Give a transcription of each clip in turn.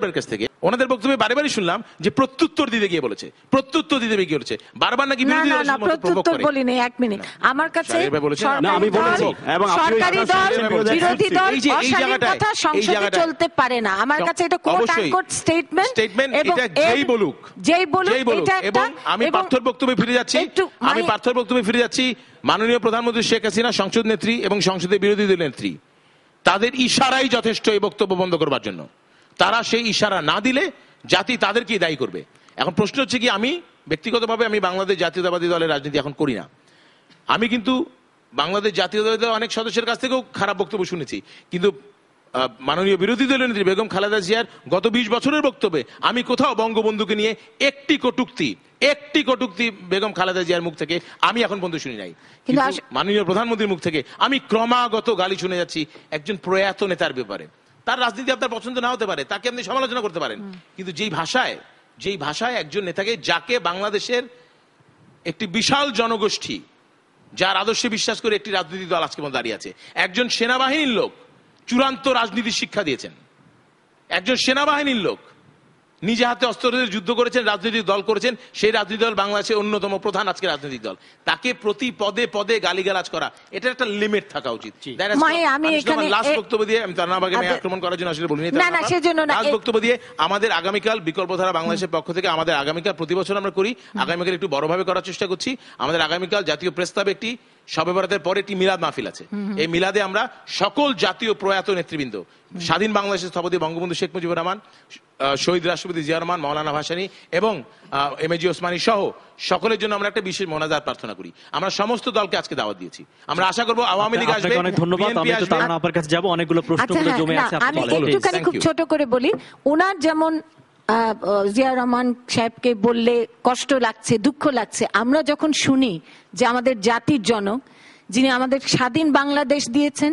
কাছ থেকে ওনাদের বক্তব্যে বারে শুনলাম যে প্রত্যুত্তর দিতে গিয়ে বলেছে, প্রত্যুত্তর দিতে গিয়ে বলেছে বারবার নাকি বিরোধী দলের না প্রত্যুত্তর বলিনি। এক মিনিট, আমার কাছে আমি বলেছি এবং সরকারি দল বিরোধী দল অশালীন কথা সংসদে চলতে পারে না। আমার কাছে এটা কোট আনকোট স্টেটমেন্ট এবং যেই বলুক এটা এবং আমি পার্থর বক্তব্যে ফিরে যাচ্ছি মাননীয় প্রধানমন্ত্রী শেখ হাসিনা সংসদ নেত্রী এবং সংসদের বিরোধী দলের নেত্রী, তাদের ইশারাই যথেষ্ট এই বক্তব্য বন্ধ করবার জন্য। তারা সেই ইশারা না দিলে জাতি তাদেরকেই দায়ী করবে। এখন প্রশ্ন হচ্ছে কি, আমি ব্যক্তিগতভাবে আমি বাংলাদেশ জাতীয়তাবাদী দলের রাজনীতি এখন করি না। আমি কিন্তু বাংলাদেশ জাতীয়তাবাদী দলের অনেক সদস্যের কাছ থেকেও খারাপ বক্তব্য শুনেছি, কিন্তু মাননীয় বিরোধী দলের নেত্রী বেগম খালেদা জিয়ার গত 20 বছরের বক্তব্যে আমি কোথাও বঙ্গবন্ধুকে নিয়ে একটি কটূক্তি বেগম খালেদা জিয়ার মুখ থেকে আমি এখন পর্যন্ত শুনি নাই। কিন্তু মাননীয় প্রধানমন্ত্রীর মুখ থেকে আমি ক্রমাগত গালি শুনে যাচ্ছি একজন প্রয়াত নেতার ব্যাপারে। তার রাজনীতি আপনার পছন্দ না হতে পারে, তাকে আপনি সমালোচনা করতে পারেন, কিন্তু যেই ভাষায় একজন নেতাকে, যাকে বাংলাদেশের একটি বিশাল জনগোষ্ঠী যার আদর্শে বিশ্বাস করে একটি রাজনৈতিক দল আজকে মধ্যে দাঁড়িয়ে আছে, একজন সেনাবাহিনীর লোক চূড়ান্ত রাজনীতির শিক্ষা দিয়েছেন, একজন সেনাবাহিনীর লোক নিজে হাতে অস্ত্রের যুদ্ধ করেছেন, রাজনৈতিক দল করেছেন, সেই রাজনৈতিক দল বাংলাদেশের অন্যতম প্রধান আজকে রাজনৈতিক দল, তাকে প্রতি পদে পদে গালিগালাজ করা, এটা একটা লিমিট থাকা উচিত। লাস্ট বক্তব্য দিয়ে আমি তানাবাকে আক্রমণ করার জন্য আসলে বলিনি, লাস্ট বক্তব্য দিয়ে আমাদের আগামীকাল বিকল্পধারা বাংলাদেশের পক্ষ থেকে আমাদের আগামীকাল প্রতি বছর আমরা করি, আগামীকাল একটু বড়ভাবে করার চেষ্টা করছি। আমাদের আগামীকাল জাতীয় প্রস্তাবে একটি শবে বরাতের পরে একটি মিলাদ মাহফিল আছে। এই মিলাদে আমরা সকল জাতীয় প্রয়াত নেতৃবৃন্দ, স্বাধীন বাংলাদেশের স্থপতি বঙ্গবন্ধু শেখ মুজিবুর রহমান, শহীদ রাষ্ট্রপতি জিয়া রহমান, মাওলানা ভাসানী এবং এমএজি ওসমানী সহ সকলের জন্য আমরা একটা বিশেষ মোনাজাত প্রার্থনা করি। আমরা সমস্ত দলকে আজকে দাওয়াত দিয়েছি। আমরা আশা করব আওয়ামী লীগ আসবে। অনেক ধন্যবাদ। আমি তো তার আপনার কাছে যাব, অনেকগুলো প্রশ্নগুলো জমে আছে। আমি একটুখানি খুব ছোট করে বলি, ওনার যেমন জিয়া রহমান সাহেবকে বললে কষ্ট লাগছে, দুঃখ লাগছে, আমরা যখন শুনি যে আমাদের জাতির জনক, যিনি আমাদের স্বাধীন বাংলাদেশ দিয়েছেন,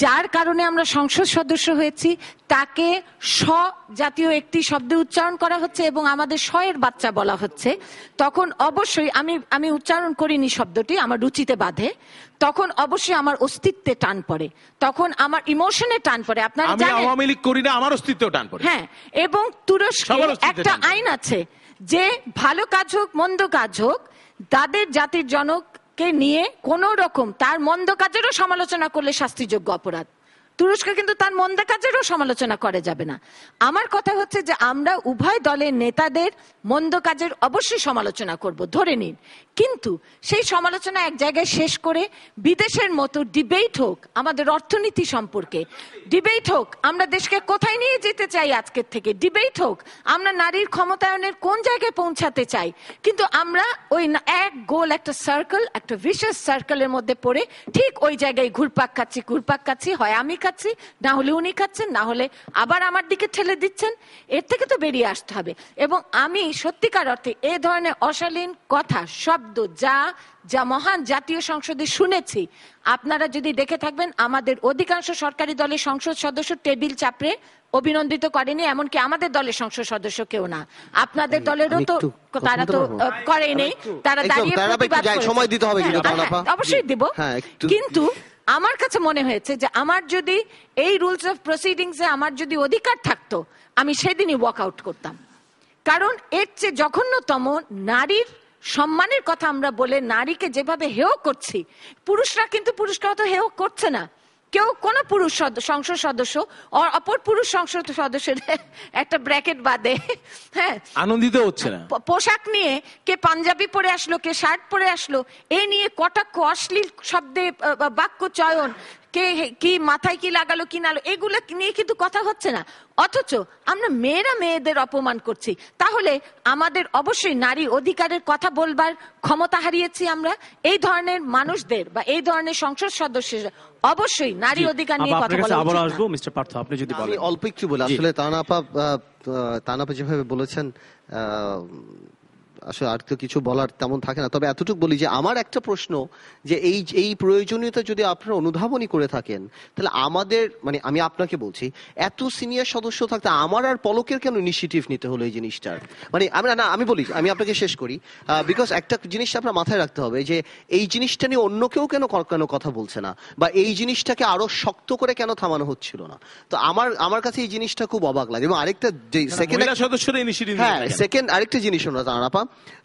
যার কারণে আমরা সংসদ সদস্য হয়েছি, তাকে জাতীয় একটি শব্দে উচ্চারণ করা হচ্ছে এবং আমাদের এর বাচ্চা বলা হচ্ছে, তখন অবশ্যই আমি উচ্চারণ করিনি শব্দটি, আমার রুচিতে বাধে, তখন অবশ্যই আমার অস্তিত্বে টান পড়ে, তখন আমার ইমোশনে টান পড়ে। আপনারা জানেন আমি আওয়ামী লীগ করি না, আমার অস্তিত্বেও টান পড়ে। হ্যাঁ, এবং তুরস্কে একটা আইন আছে যে ভালো কাজ হোক মন্দ কাজ হোক, তাদের জাতির জনক কে নিয়ে কোন রকম তার মন্দ কাজেরও সমালোচনা করলে শাস্তিযোগ্য অপরাধ। তুরস্কে কিন্তু তার মন্দ কাজেরও সমালোচনা করা যাবে না। আমার কথা হচ্ছে যে আমরা উভয় দলের নেতাদের মন্দ কাজের অবশ্যই সমালোচনা করব, ধরে নিন, কিন্তু সেই সমালোচনা এক জায়গায় শেষ করে বিদেশের মতো ডিবেট হোক আমাদের অর্থনীতি সম্পর্কে, ডিবেট হোক আমরা দেশকে কোথায় নিয়ে যেতে চাই আজকের থেকে, ডিবেট হোক আমরা নারীর ক্ষমতায়নের কোন জায়গায় পৌঁছাতে চাই, কিন্তু আমরা ওই এক গোল একটা সার্কেল, একটা ভিশাস সার্কেলের মধ্যে পড়ে ঠিক ওই জায়গায় ঘুরপাক খাচ্ছি, হয় আমি খাচ্ছি, না হলে উনি খাচ্ছেন, না হলে আবার আমার দিকে ঠেলে দিচ্ছেন। এর থেকে তো বেরিয়ে আসতে হবে। এবং আমি সত্যিকার অর্থে এ ধরনের অশালীন কথা, শব্দ যা মহান জাতীয় সংসদে শুনেছি, আপনারা যদি দেখে থাকবেন আমাদের অধিকাংশ সরকারি দলের সংসদ সদস্য টেবিল চাপড়ে অভিনন্দিত করেনি, এমনকি আমাদের দলের সংসদ সদস্য কেউ না, আপনাদের দলেরও তো তারা তো করেই নেই, তারা দাঁড়িয়ে সময় দিতে হবে, অবশ্যই দিব। কিন্তু আমার কাছে মনে হয়েছে যে আমার যদি এই রুলস অফ প্রসিডিংস এ আমার যদি অধিকার থাকতো, আমি সেদিনই ওয়াক আউট করতাম। কারণ এর চেয়ে জঘন্যতম নারীর সম্মানের কথা আমরা বলে নারীকে যেভাবে হেয় করছি, পুরুষরা কিন্তু পুরুষকে অত হেয় করছে না, কেউ কোন পুরুষ সংসদ সদস্য অপর পুরুষ সংসদ সদস্যের একটা ব্র্যাকেট বাদে, হ্যাঁ, আনন্দিত হচ্ছে না, পোশাক নিয়ে কে পাঞ্জাবি পরে আসলো, কে শার্ট পরে আসলো, এই নিয়ে কটাক্ষ, অশ্লীল শব্দে বাক্য চয়ন, কে কি মাথায় কি লাগালো কি নালো, এগুলো নিয়ে কিন্তু কথা হচ্ছে না। অথচ আমরা মেয়েদের অপমান করছি। তাহলে আমাদের অবশ্যই নারী অধিকারের কথা বলবার ক্ষমতা হারিয়েছি আমরা। এই ধরনের মানুষদের বা এই ধরনের সংসদ সদস্যের অবশ্যই নারী অধিকার নিয়ে কথা বলা উচিত। আবার আসবো মিস্টার পার্থ, আপনি যদি বলেন। আমি অল্প একটু বলি, আসলে তানাপা যেভাবে বলেছেন, আসলে আর তো কিছু বলার তেমন থাকে না, তবে এতটুকু বলি যে আমার একটা প্রশ্ন, যে এই প্রয়োজনীয়তা যদি আপনারা অনুধাবনই করে থাকেন, তাহলে আমাদের মানে আমি আপনাকে বলছি, এত সিনিয়র সদস্য থাকতে আমার আর পলকের কেন ইনিশিয়েটিভ নিতে হলো এই জিনিসটার? মানে আমি বলি, আমি আপনাকে শেষ করি, বিকজ একটা জিনিস আপনার মাথায় রাখতে হবে যে এই জিনিসটা নিয়ে অন্য কেউ কেন কথা বলছে না, বা এই জিনিসটাকে আরো শক্ত করে কেন থামানো হচ্ছিল না। তো আমার কাছে এই জিনিসটা খুব অবাক লাগে। এবং আরেকটা যে সেকেন্ড সদস্যরা ইনিশিয়েটিভ, হ্যাঁ সেকেন্ড আরেকটা জিনিস শোনা জানাপা,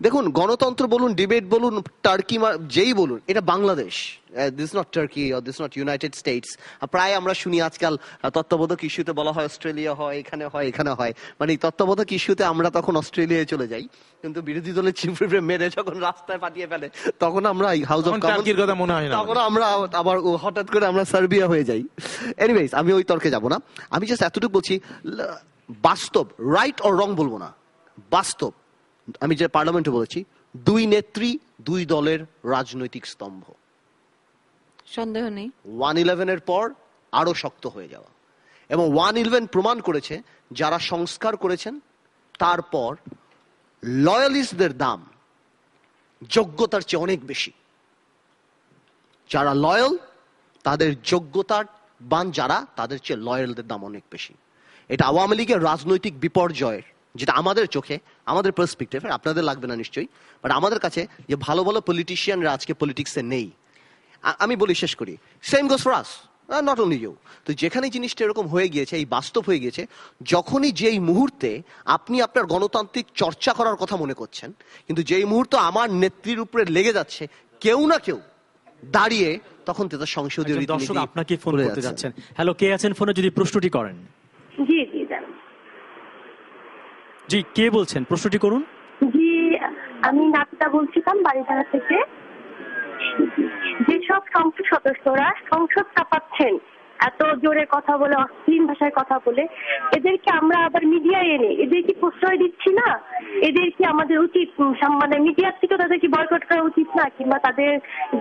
দেখুন গণতন্ত্র বলুন, ডিবেট বলুন, টার্কি যেই বলুন, এটা Bangladesh, this not turkey or this not United states. প্রায় আমরা শুনি আজকাল তত্ত্বাবধায়ক ইস্যুতে বলা হয় অস্ট্রেলিয়া হয়, এখানে হয়, মানে তত্ত্বাবধায়ক ইস্যুতে আমরা তখন অস্ট্রেলিয়ায় চলে যাই, কিন্তু বিরোধী দলের চিফ হুইপে মেরে যখন রাস্তায় পাঠিয়ে ফেলে তখন আমরা হাউস অফ টার্কির কথা মনে হয় না, তখন আমরা আবার হঠাৎ করে আমরা সার্বিয়া হয়ে যাই। এনিওয়েজ আমি ওই তর্কে যাব না, আমি জাস্ট এতটুকু বলছি, বাস্তব, রাইট অর রং বলবো না, বাস্তব, আমি যে পার্লামেন্টে বলেছি, দুই নেত্রী দুই দলের রাজনৈতিক স্তম্ভ, সন্দেহ নেই। 1/11 পর আরো শক্ত হয়ে যাওয়া, এবং 1/11 প্রমাণ করেছে যারা সংস্কার করেছেন তারপর লয়ালিস্টদের দাম যোগ্যতার চেয়ে অনেক বেশি। যারা লয়াল তাদের যোগ্যতার বান, যারা তাদের চেয়ে লয়ালদের দাম অনেক বেশি। এটা আওয়ামী লীগের রাজনৈতিক বিপর্যয়ের, যেটা আমাদের চোখে, আমাদের পার্সপেক্টিভ, আপনাদের লাগবে না নিশ্চয়ই, বাট আমাদের কাছে যে ভালো ভালো পলিটিশিয়ানরা আজকে পলিটিক্সে নেই। আমি বলি, শেষ করি, same goes for us, not only you. তো যেখানে জিনিসটা এরকম হয়ে গিয়েছে, এই বাস্তব হয়ে গিয়েছে, যখনই যেই মুহূর্তে আপনি আপনার গণতান্ত্রিক চর্চা করার কথা মনে করছেন, কিন্তু যেই মুহূর্তে আমার নেত্রীর উপরে লেগে যাচ্ছে কেউ না কেউ দাঁড়িয়ে, তখন তাদের সংসদীয় রীতিনীতি দর্শক আপনাকে ফোন ভুলে করতে যাচ্ছেন। যাচ্ছেন। হ্যালো, কে আছেন ফোনে? যদি প্রশ্নটি করেন। জি জি জান। জি, কে বলছেন? প্রশ্নটি করুন। জি, আমি নাপিতা বলছিলাম বাড়িধারা থেকে। যেসব সংসদ সদস্যরা সংসদ চাপাচ্ছেন, এত জোরে কথা বলে, অশ্লীল ভাষায় কথা বলে, এদেরকে আমরা আবার মিডিয়ায় এনে এদের কি প্রশ্রয় দিচ্ছি না? এদের কি আমাদের উচিত, মানে মিডিয়ার থেকে তাদের কি বয়কট করা উচিত না? কিংবা তাদের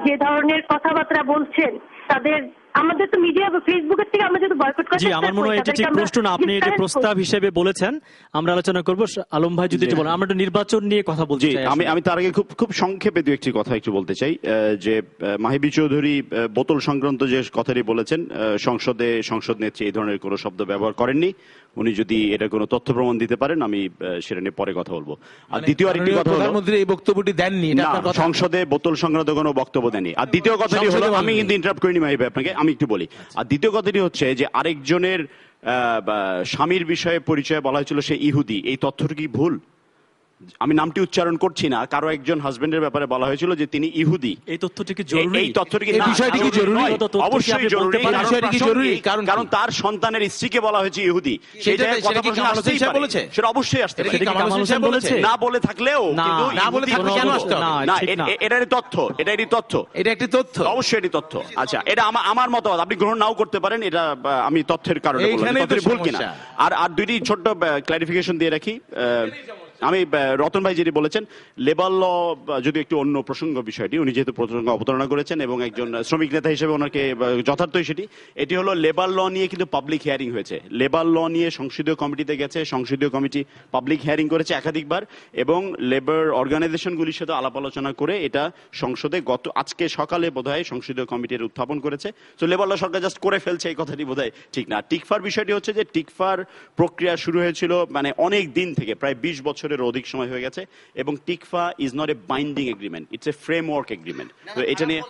যে ধরনের কথাবার্তা বলছেন, তাদের, আমাদের তো মিডিয়া ফেসবুকের থেকে আমরা যদি বয়কট করি। জি, আমার মনে হয় এটা ঠিক প্রশ্ন না, আপনি এটা প্রস্তাব হিসেবে বলেছেন, আমরা আলোচনা করব। আলম ভাই যদি একটু বলেন, আমরা একটু নির্বাচন নিয়ে কথা বলছি। আমি তার আগে খুব সংক্ষেপে দু একটি কথা একটু বলতে চাই, যে মাহিবী চৌধুরী বোতল সংক্রান্ত যে কথাটি বলেছেন, সংসদ নেত্রী এই ধরনের কোনো শব্দ ব্যবহার করেননি। উনি যদি এটা কোনো তথ্য প্রমাণ দিতে পারেন, আমি সেটা নিয়ে পরে কথা বলবো। আর দ্বিতীয় আরেকটি কথা হলো, প্রধানমন্ত্রী এই বক্তব্যটি দেননি, সংসদে বোতল সংক্রান্ত কোনো বক্তব্য দেননি। আর দ্বিতীয় কথাটি হলো, আমি কিন্তু ইন্টারাপ্ট করিনি মাহিব আপনাকে, আমি একটু বলি। আর দ্বিতীয় কথাটি হচ্ছে যে আরেকজনের স্বামীর বিষয়ে পরিচয় বলা হয়েছিল সে ইহুদি, এই তথ্যটি কি ভুল? আমি নামটি উচ্চারণ করছি না, কারো একজন হাজবেন্ডের ব্যাপারে বলা হয়েছিল যে তিনি ইহুদি। এই তথ্যটি কি জরুরি? এই তথ্যটি এই বিষয়টি কি জরুরি? অবশ্যই জরুরি, কারণ তার সন্তানের স্ত্রীকে বলা হয়েছে ইহুদি। সেটা অবশ্যই আসতে পারে, না বলে থাকলেও, এটারই তথ্য, এটা একটি তথ্য, অবশ্যই এটি তথ্য। আচ্ছা, এটা আমার মতামত, আপনি গ্রহণ নাও করতে পারেন, এটা আমি তথ্যের কারণে ভুল কিনা। আর দুইটি ছোট্ট ক্লারিফিকেশন দিয়ে রাখি। আমি রতন ভাই যেটি বলেছেন, লেবার ল যদি একটু অন্য প্রসঙ্গ বিষয়টি, উনি যেহেতু প্রসঙ্গ অবতারণা করেছেন এবং একজন শ্রমিক নেতা হিসেবে ওনাকে যথার্থই সেটি, এটি হলো লেবার ল নিয়ে কিন্তু পাবলিক হিয়ারিং হয়েছে। লেবার ল নিয়ে সংসদীয় কমিটিতে গেছে, সংসদীয় কমিটি পাবলিক হিয়ারিং করেছে একাধিকবার, এবং লেবার অর্গানাইজেশনগুলির সাথে আলাপ আলোচনা করে এটা সংসদে আজকে সকালে বোধহয় সংসদীয় কমিটির উত্থাপন করেছে। তো লেবার ল সরকার জাস্ট করে ফেলছে, এই কথাটি বোধহয় ঠিক না। টিকফার বিষয়টি হচ্ছে যে টিকফার প্রক্রিয়া শুরু হয়েছিল মানে অনেক দিন থেকে, প্রায় 20 বছরের অধিক সময় হয়ে গেছে, এবং TICFA is not a binding agreement, it's a framework agreement. তো এটা নিয়ে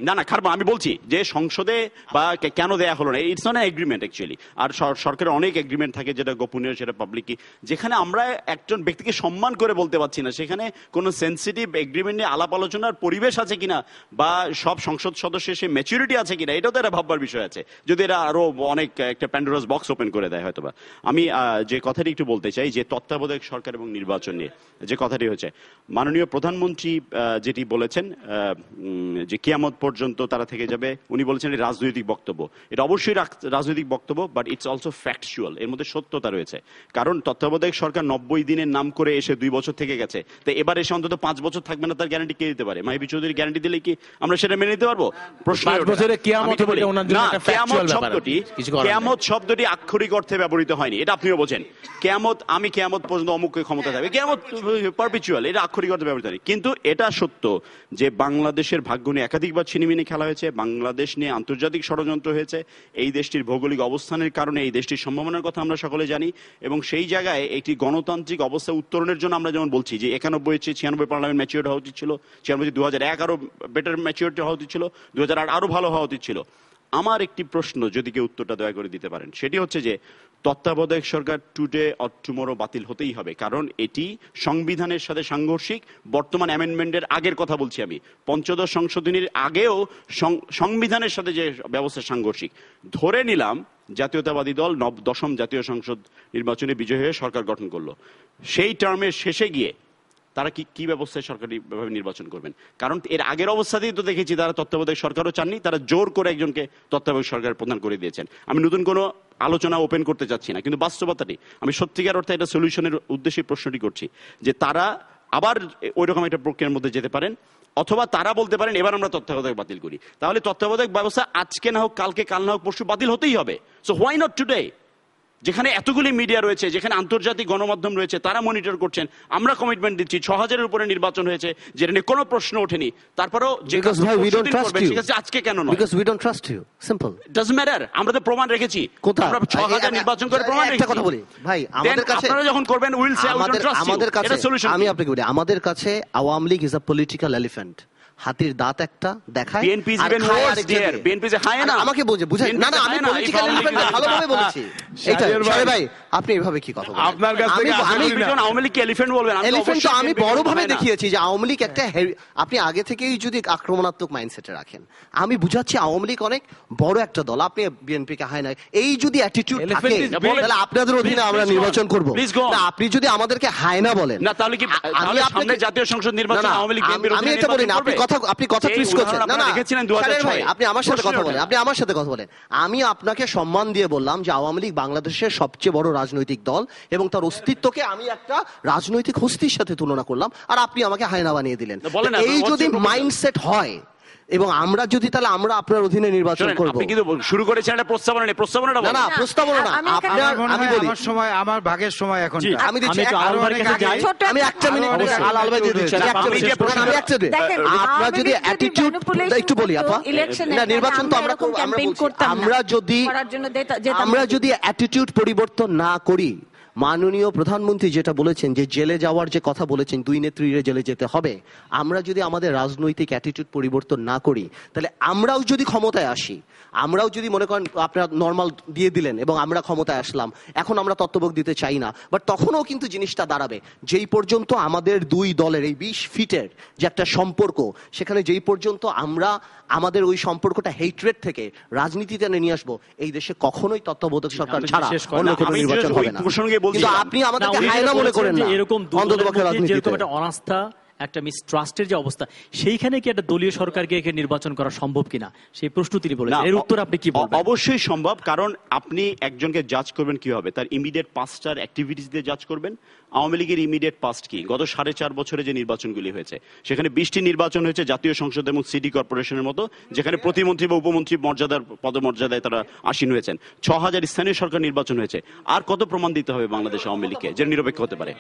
না খারাপ, আমি বলছি যে সংসদে বা কেন দেয়া হলো না, ইটস নট এগ্রিমেন্ট অ্যাকচুয়ালি। আর সরকারের অনেক এগ্রিমেন্ট থাকে যেটা গোপনীয়, সেটা পাবলিক, যেখানে আমরা একজন ব্যক্তিকে সম্মান করে বলতে পারছি না, সেখানে কোনো সেন্সিটিভ এগ্রিমেন্ট নিয়ে আলাপ আলোচনার পরিবেশ আছে কিনা, বা সব সংসদ সদস্যের সে ম্যাচুরিটি আছে কিনা, এটাও তো একটা ভাববার বিষয় আছে, যদি এরা আরো অনেক একটা প্যান্ডোরাস বক্স ওপেন করে দেয় হয়তোবা। আমি যে কথাটি একটু বলতে চাই, যে তত্ত্বাবধায়ক সরকার এবং নির্বাচন নিয়ে যে কথাটি হচ্ছে, মাননীয় প্রধানমন্ত্রী যেটি বলেছেন যে কিয়ামত পর্যন্ত তারা থেকে যাবে। উনি বলেছেন এটা রাজনৈতিক বক্তব্য, এটা অবশ্যই রাজনৈতিক বক্তব্য, বাট ইটস অলসো ফ্যাকচুয়াল, এর মধ্যে সত্যতা রয়েছে। কারণ তত্ত্বাবধায়ক সরকার 90 দিনের নাম করে এসে 2 বছর থেকে গেছে, তো এবার এসে অন্তত 5 বছর থাকবে না, তার গ্যারান্টি কে দিতে পারে? মাহিবি চৌধুরী গ্যারান্টি দিলে কি আমরা সেটা মেনে নিতে পারবো? প্রশ্ন 5 বছরে কিয়ামত হবে ওনার জন্য একটা ফ্যাকচুয়াল ব্যাপার, কিছু করার নেই। কিয়ামত শব্দটি আক্ষরিক অর্থে ব্যবহৃত হয়নি, এটা আপনিও বোঝেন। কিয়ামত, আমি কিয়ামত পর্যন্ত অমুককে ক্ষমতা থাকবে, কিয়ামত পারপিচুয়াল, এটা আক্ষরিক অর্থে ব্যবহৃত হয়নি। কিন্তু এটা সত্য যে বাংলাদেশের ভাগ্য নিয়ে একাধিকবার ছিনিমিনি খেলা হয়েছে, বাংলাদেশ নিয়ে আন্তর্জাতিক ষড়যন্ত্র হয়েছে। এই দেশটির ভৌগোলিক অবস্থানের কারণে এই দেশটির সম্ভাবনার কথা আমরা সকলে জানি, এবং সেই জায়গায় একটি গণতান্ত্রিক অবস্থা উত্তরণের জন্য আমরা যেমন বলছি যে 91 চেয়ে 96 পার্লামেন্ট ম্যাচিওর হওয়া উচিত ছিল, 96 2001 আরো বেটার ম্যাচিওরিটি হওয়া উচিত ছিল, 2008 আরো ভালো হওয়া উচিত ছিল। আমার একটি প্রশ্ন, যদি কেউ উত্তরটা দয়া করে দিতে পারেন, সেটি হচ্ছে যে তত্ত্বাবধায়ক সরকার টুডে অর টুমরো বাতিল হতেই হবে, কারণ এটি সংবিধানের সাথে সাংঘর্ষিক। বর্তমান অ্যামেন্ডমেন্টের আগের কথা বলছি আমি, পঞ্চদশ সংশোধনীর আগেও সংবিধানের সাথে যে ব্যবস্থা সাংঘর্ষিক। ধরে নিলাম জাতীয়তাবাদী দল 10ম জাতীয় সংসদ নির্বাচনে বিজয়ী হয়ে সরকার গঠন করলো, সেই টার্মের শেষে গিয়ে তারা কি ব্যবস্থায় সরকারি ভাবে নির্বাচন করবেন? কারণ এর আগের অবস্থাতেই তো দেখেছি তারা তত্ত্বাবধায়ক সরকারও চাননি, তারা জোর করে একজনকে তত্ত্বাবধায়ক সরকার প্রদান করে দিয়েছেন। আমি নতুন কোনো আলোচনা ওপেন করতে চাচ্ছি না, কিন্তু বাস্তবতাটি আমি সত্যিকার অর্থে এটা সলিউশনের উদ্দেশ্যে প্রশ্নটি করছি যে তারা আবার ওই রকম একটা প্রক্রিয়ার মধ্যে যেতে পারেন, অথবা তারা বলতে পারেন এবার আমরা তত্ত্বাবধায়ক বাতিল করি। তাহলে তত্ত্বাবধায়ক ব্যবস্থা আজকে না হোক কালকে, কাল না হোক পরশু বাতিল হতেই হবে। So why not today? যেখানে এতগুলি মিডিয়া রয়েছে, যেখানে আন্তর্জাতিক গণমাধ্যম রয়েছে, তারা মনিটর করছেন, আমরা কমিটমেন্ট দিচ্ছি, 6000-এর উপরে নির্বাচন হয়েছে, যেটা নিয়ে কোনো প্রশ্ন ওঠেনি, তারপরেও আজকে কেন নয়? Because we don't trust you. Simple. Doesn't matter. আমরা তো প্রমাণ রেখেছি, আমরা 6000 নির্বাচন করে প্রমাণ রেখেছি। একটা কথা বলি ভাই, আমাদের কাছে আপনারা যখন করবেন will say we don't trust you. আমাদের কাছে, এটা সলিউশন। আমি আপনাকে বলি, আমাদের কাছে Awami League is a political elephant. হাতির দাঁত একটা দেখায়, BNP is even worse there. BNP যে হায় না, আমাকে বুঝাই না, না আমি পলিটিক্যাল এলিফ্যান্ট ভালোভাবে বলেছি। এটা শাহের ভাই, আপনি এভাবে কি কথা বলেন? আপনার কাছ থেকে আমি যখন আওয়ামী লীগকে এলিফ্যান্ট বলবেন, আমি এলিফ্যান্ট তো আমি বড়ভাবে দেখিয়েছি যে আওয়ামী লীগ একটা আপনি আগে থেকেই যদি আক্রমণাত্মক মাইন্ডসেটে রাখেন, আমি বুঝাচ্ছি আওয়ামী লীগ অনেক বড় একটা দল, আপনি বিএনপি কে হায় না, এই যদি অ্যাটিটিউড থাকে তাহলে আপনাদের অধীনে আমরা নির্বাচন করব না। আপনি যদি আমাদেরকে হায় না বলেন না, তাহলে কি তাহলে সামনে জাতীয় সংসদ নির্বাচন আওয়ামী লীগ বিএনপির অধীনে? আমি এটা বলি না, আপনি কথা টুইস্ট করছেন। না না রেখেছিলেন 2006। আপনি আমার সাথে কথা বলেন, আপনি আমার সাথে কথা বলেন। আমি আপনাকে সম্মান দিয়ে বললাম যে আওয়ামী লীগ বাংলাদেশের সবচেয়ে বড় রাজনৈতিক দল, এবং তার অস্তিত্বকে আমি একটা রাজনৈতিক হস্তির সাথে তুলনা করলাম, আর আপনি আমাকে হায়না বানিয়ে দিলেন। এই যদি মাইন্ডসেট হয়, এবং আমরা যদি, তাহলে আমরা আপনার অধীনে নির্বাচন করব। আপনি কিন্তু শুরু করেছেন একটা প্রস্তাবনা নিয়ে, প্রস্তাবনাটা না না প্রস্তাবনা না, আপনার আমি বলি আমার সময়, আমার ভাগের সময় এখন আমি দিচ্ছি আমি একটা মিনিট আলাল ভাই দিয়ে দিচ্ছি। আমি একটা দিই। আপনারা যদি অ্যাটিটিউড একটু বলি আপা, না নির্বাচন তো আমরা যদি অ্যাটিটিউড পরিবর্তন না করি, মাননীয় প্রধানমন্ত্রী যেটা বলেছেন যে জেলে যাওয়ার যে কথা বলেছেন, 2 নেত্রীর জেলে যেতে হবে, আমরা যদি আমাদের রাজনৈতিক অ্যাটিটিউড পরিবর্তন না করি, তাহলে আমরাও যদি ক্ষমতায় আসি, আমরাও যদি মনে করেন আপনারা নর্মাল দিয়ে দিলেন এবং আমরা ক্ষমতায় আসলাম, এখন আমরা তত্ত্বাবধায়ক দিতে চাই না, বাট তখনও কিন্তু জিনিসটা দাঁড়াবে যেই পর্যন্ত আমাদের 2 দলের এই 20 ফিটের যে একটা সম্পর্ক, সেখানে যেই পর্যন্ত আমরা আমাদের ওই সম্পর্কটা হেট্রেড থেকে রাজনীতিতে নিয়ে আসবো, এই দেশে কখনোই তত্ত্বাবধায়ক সরকার ছাড়া অন্য কোনো নির্বাচন হবে না। কিন্তু আপনি আমাদেরকে হায়না মনে করেন না, এরকম অন্ততপক্ষে রাজনীতিতে একটা অনাস্থা, একটা মিসট্রাস্টের যে অবস্থা, সেইখানে কি একটা দলীয় সরকারকে নির্বাচন করা সম্ভব কিনা, সেই প্রশ্ন তিনি বলেছেন। এর উত্তর আপনি কি বলবেন? অবশ্যই সম্ভব, কারণ আপনি একজনকে জাজ করবেন কি হবে, তার ইমিডিয়েট পাস্টার অ্যাক্টিভিটিস দিয়ে জাজ করবেন। আওয়ামী লীগের ইমিডিয়েট পাস্ট কি? গত 4.5 বছরে যে নির্বাচনগুলি হয়েছে, সেখানে 20টি নির্বাচন হয়েছে জাতীয় সংসদ এবং সিটি কর্পোরেশনের মতো, যেখানে প্রতিমন্ত্রী বা উপমন্ত্রী মর্যাদার পদমর্যাদায় তারা আসীন হয়েছেন। 6000 স্থানীয় সরকার নির্বাচন হয়েছে। আর কত প্রমাণ দিতে হবে বাংলাদেশ আওয়ামী লীগকে যে নিরপেক্ষ হতে পারে?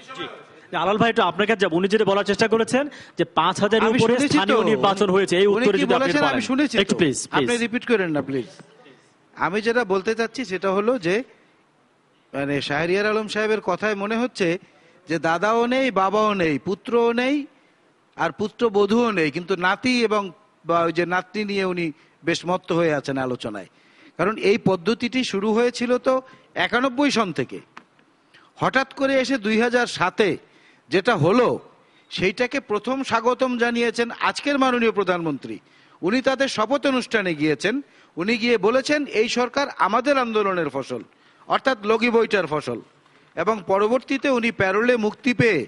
আলাল ভাই, একটু আপনার কাছে উনি যেটা বলার চেষ্টা করেছেন যে 5000 এর উপরে স্থানীয় নির্বাচন হয়েছে, এই উত্তরে যদি আপনি বলেন। আমি শুনেছি, একটু প্লিজ আপনি রিপিট করেন না প্লিজ। আমি যেটা বলতে চাচ্ছি সেটা হলো যে, মানে শাহরিয়ার আলম সাহেবের কথায় মনে হচ্ছে যে দাদাও নেই, বাবাও নেই, পুত্রও নেই, আর পুত্রবধূও নেই, কিন্তু নাতি এবং ওই যে নাতনি নিয়ে উনি বেশ মত্ত হয়ে আছেন আলোচনায়। কারণ এই পদ্ধতিটি শুরু হয়েছিল তো 91 সন থেকে, হঠাৎ করে এসে 2007-এ যেটা হলো, সেইটাকে প্রথম স্বাগতম জানিয়েছেন আজকের মাননীয় প্রধানমন্ত্রী। উনি তাদের শপথ অনুষ্ঠানে গিয়েছেন, উনি গিয়ে বলেছেন এই সরকার আমাদের আন্দোলনের ফসল, অর্থাৎ লগি বইটার ফসল। এবং পরবর্তীতে উনি প্যারোলে মুক্তি পেয়ে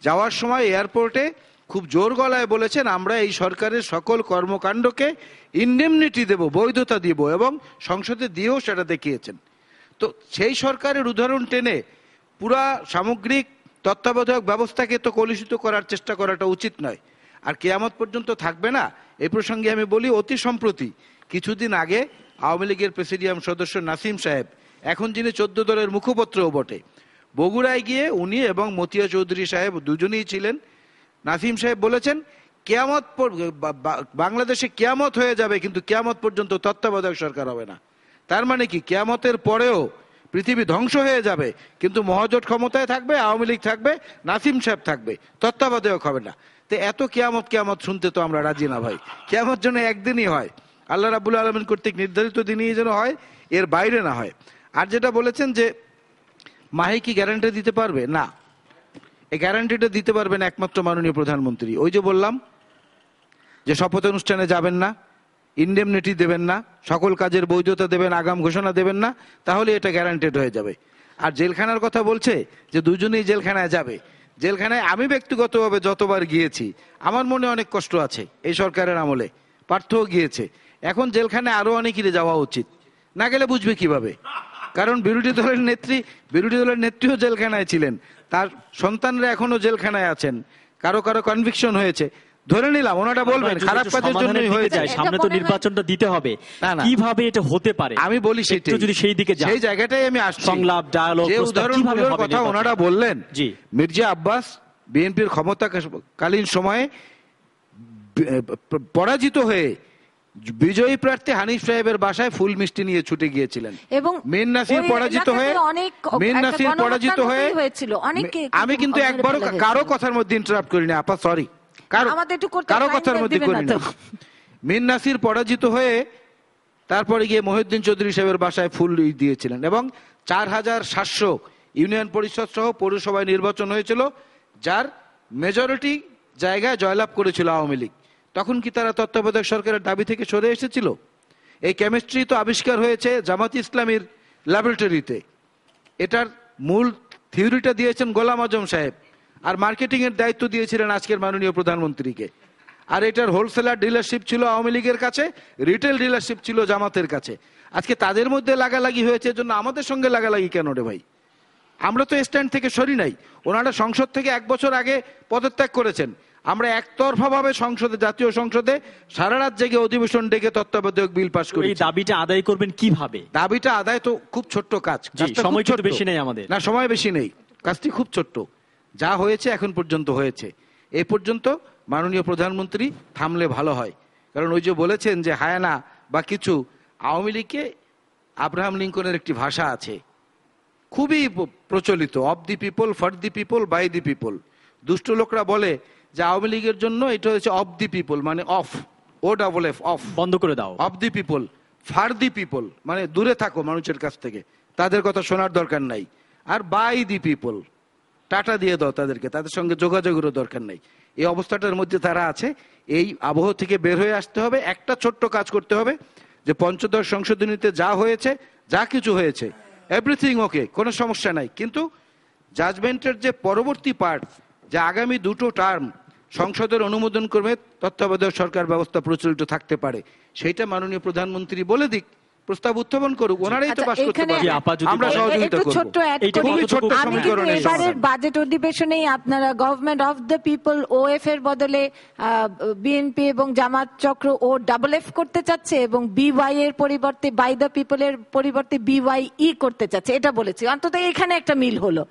যাওয়ার সময় এয়ারপোর্টে খুব জোর গলায় বলেছেন আমরা এই সরকারের সকল কর্মকাণ্ডকে ইনডেমনিটি দেব, বৈধতা দিব, এবং সংসদে দিয়েও সেটা দেখিয়েছেন। তো সেই সরকারের উদাহরণ টেনে পুরা সামগ্রিক তত্ত্বাবধায়ক ব্যবস্থাকে তো কলুষিত করার চেষ্টা করাটা উচিত নয়। আর কিয়ামত পর্যন্ত থাকবে না। এই প্রসঙ্গে আমি বলি, অতি সম্প্রতি কিছুদিন আগে আওয়ামী লীগের প্রেসিডিয়াম সদস্য নাসিম সাহেব, এখন যিনি 14 দলের মুখপত্রও বটে, বগুড়ায় গিয়ে উনি এবং মতিয়া চৌধুরী সাহেব দুজনেই ছিলেন। নাসিম সাহেব বলেছেন কিয়ামত বাংলাদেশে কিয়ামত হয়ে যাবে, কিন্তু কিয়ামত পর্যন্ত তত্ত্বাবধায়ক সরকার হবে না। তার মানে কি, কিয়ামতের পরেও পৃথিবী ধ্বংস হয়ে যাবে, কিন্তু মহাজোট ক্ষমতায় থাকবে, আওয়ামী লীগ থাকবে, নাসিম সাহেব থাকবে, তত্ত্বাবধায়ক হবে না। তো এত কিয়ামত শুনতে তো আমরা রাজি না ভাই। কিয়ামত যেন একদিনই হয়, আল্লাহ রাব্বুল আলামিন কর্তৃক নির্ধারিত দিনই যেন হয়, এর বাইরে না হয়। আর যেটা বলেছেন যে মাহি কি গ্যারান্টি দিতে পারবে, না, এই গ্যারান্টিটা দিতে পারবেন একমাত্র মাননীয় প্রধানমন্ত্রী। ওই যে বললাম যে শপথ অনুষ্ঠানে যাবেন না, ইনডেমনিটি দেবেন না, সকল কাজের বৈধতা দেবেন, আগাম ঘোষণা দেবেন না, তাহলে এটা গ্যারান্টেড হয়ে যাবে। আর জেলখানার কথা বলছে যে দুজনেই জেলখানায় যাবে। জেলখানায় আমি ব্যক্তিগতভাবে যতবার গিয়েছি আমার মনে অনেক কষ্ট আছে। এই সরকারের আমলে পার্থও গিয়েছে। এখন জেলখানায় আরো অনেকেরই যাওয়া উচিত, না গেলে বুঝবে কিভাবে? কারণ বিরোধী দলের নেত্রীও জেলখানায় ছিলেন, তার সন্তানরা এখনো জেলখানায় আছেন, কারো কনভিকশন হয়েছে। ধরে নিলাম ওনারা বলবেন খারাপ কাজের জন্যই হয়ে যায়, সামনে তো নির্বাচনটা দিতে হবে, কিভাবে এটা হতে পারে আমি বলি সেটাই, যদি সেই দিকে যাই, সেই জায়গাটাই আমি আসছি। সংলাপ, ডায়ালগ, যে উদাহরণগুলোর কথা ওনারা বললেন, জি, মির্জা আব্বাস বিএনপির ক্ষমতাকালীন সময়ে পরাজিত হয়ে বিজয়ী প্রার্থী হানিফ সাহেবের বাসায় ফুল মিষ্টি নিয়ে ছুটে গিয়েছিলেন, এবং মির নাসির পরাজিত হয়ে আমি কিন্তু একবারও কারো কথার মধ্যে ইন্টারাপ্ট করিনি আপা, সরি, কারো কথার মধ্যে করিনি। মির নাসির পরাজিত হয়ে তারপরে গিয়ে মহিউদ্দিন চৌধুরী সাহেবের বাসায় ফুল দিয়েছিলেন, এবং 4700 ইউনিয়ন পরিষদ সহ পৌরসভায় নির্বাচন হয়েছিল, যার মেজরিটি জায়গায় জয়লাভ করেছিল আওয়ামী লীগ। তখন কি তারা তত্ত্বাবধায়ক সরকারের দাবি থেকে সরে এসেছিল? এই কেমিস্ট্রি তো আবিষ্কার হয়েছে জামাত ইসলামীর ল্যাবরেটরিতে। এটার মূল থিওরিটা দিয়েছেন গোলাম আজম সাহেব, আর মার্কেটিং এর দায়িত্ব দিয়েছিলেন আজকের মাননীয় প্রধানমন্ত্রীকে। আর এটার হোলসেলার ডিলারশিপ ছিল আওয়ামী লীগের কাছে, রিটেল ডিলারশিপ ছিল জামাতের কাছে। আজকে তাদের মধ্যে লাগালাগি হয়েছে, জন্য আমাদের সঙ্গে লাগালাগি কেন রে ভাই? আমরা তো স্ট্যান্ড থেকে সরি নাই। ওনারা সংসদ থেকে 1 বছর আগে পদত্যাগ করেছেন, আমরা একতরফা ভাবে জাতীয় সংসদে সারা রাত জেগে অধিবেশন ডেকে তত্ত্বাবধায়ক বিল পাস করি। এই দাবিটা আদায় করবেন কিভাবে? দাবিটা আদায় তো খুব ছোট্ট কাজ, সময় কিন্তু বেশি নেই আমাদের, না সময় বেশি নেই, কাজটি খুব ছোট্ট। যা হয়েছে এখন পর্যন্ত হয়েছে, এই পর্যন্ত মাননীয় প্রধানমন্ত্রী থামলে ভালো হয়। কারণ ওই যে বলেছেন যে হায়ানা বা কিছু, আওয়ামী লীগে আব্রাহাম লিঙ্কনের একটি ভাষা আছে খুবই প্রচলিত, of the people, for the people, by the people. দুষ্ট লোকরা বলে যে আওয়ামী লীগের জন্য এটা হচ্ছে অফ দি পিপল, মানে off, O double F, off, বন্ধ করে দাও। Of the people, far the people মানে দূরে থাকো মানুষের কাছ থেকে, তাদের কথা শোনার দরকার নাই। আর বাই দি পিপল, টাটা দিয়ে দাও তাদেরকে, তাদের সঙ্গে যোগাযোগেরও দরকার নাই। এই অবস্থাটার মধ্যে তারা আছে। এই আবহ থেকে বের হয়ে আসতে হবে। একটা ছোট্ট কাজ করতে হবে, যে পঞ্চদশ সংশোধনীতে যা হয়েছে, যা কিছু হয়েছে, এভরিথিং ওকে, কোনো সমস্যা নাই, কিন্তু জাজমেন্টের যে পরবর্তী পার্ট, যে আগামী 2টো টার্ম সংসদের অনুমোদন করবে তত্ত্বাবধায়ক সরকার ব্যবস্থা প্রচলিত থাকতে পারে, সেইটা মাননীয় প্রধানমন্ত্রী বলে দিক, প্রস্তাব উত্থাপন করুক, ওনারাই তো পাস করতে পারবে, আমরা সহযোগিতা করব। এবারের বাজেট অধিবেশনেই আপনারা government of the people, of এর বদলে বিএনপি এবং জামাত চক্র ও ডাবল এফ করতে চাচ্ছে, এবং বিওয়াই এর পরিবর্তে বাই দ্য পিপল এর পরিবর্তে বিওয়াই করতে চাচ্ছে, এটা বলেছি। অন্তত এখানে একটা মিল হলো।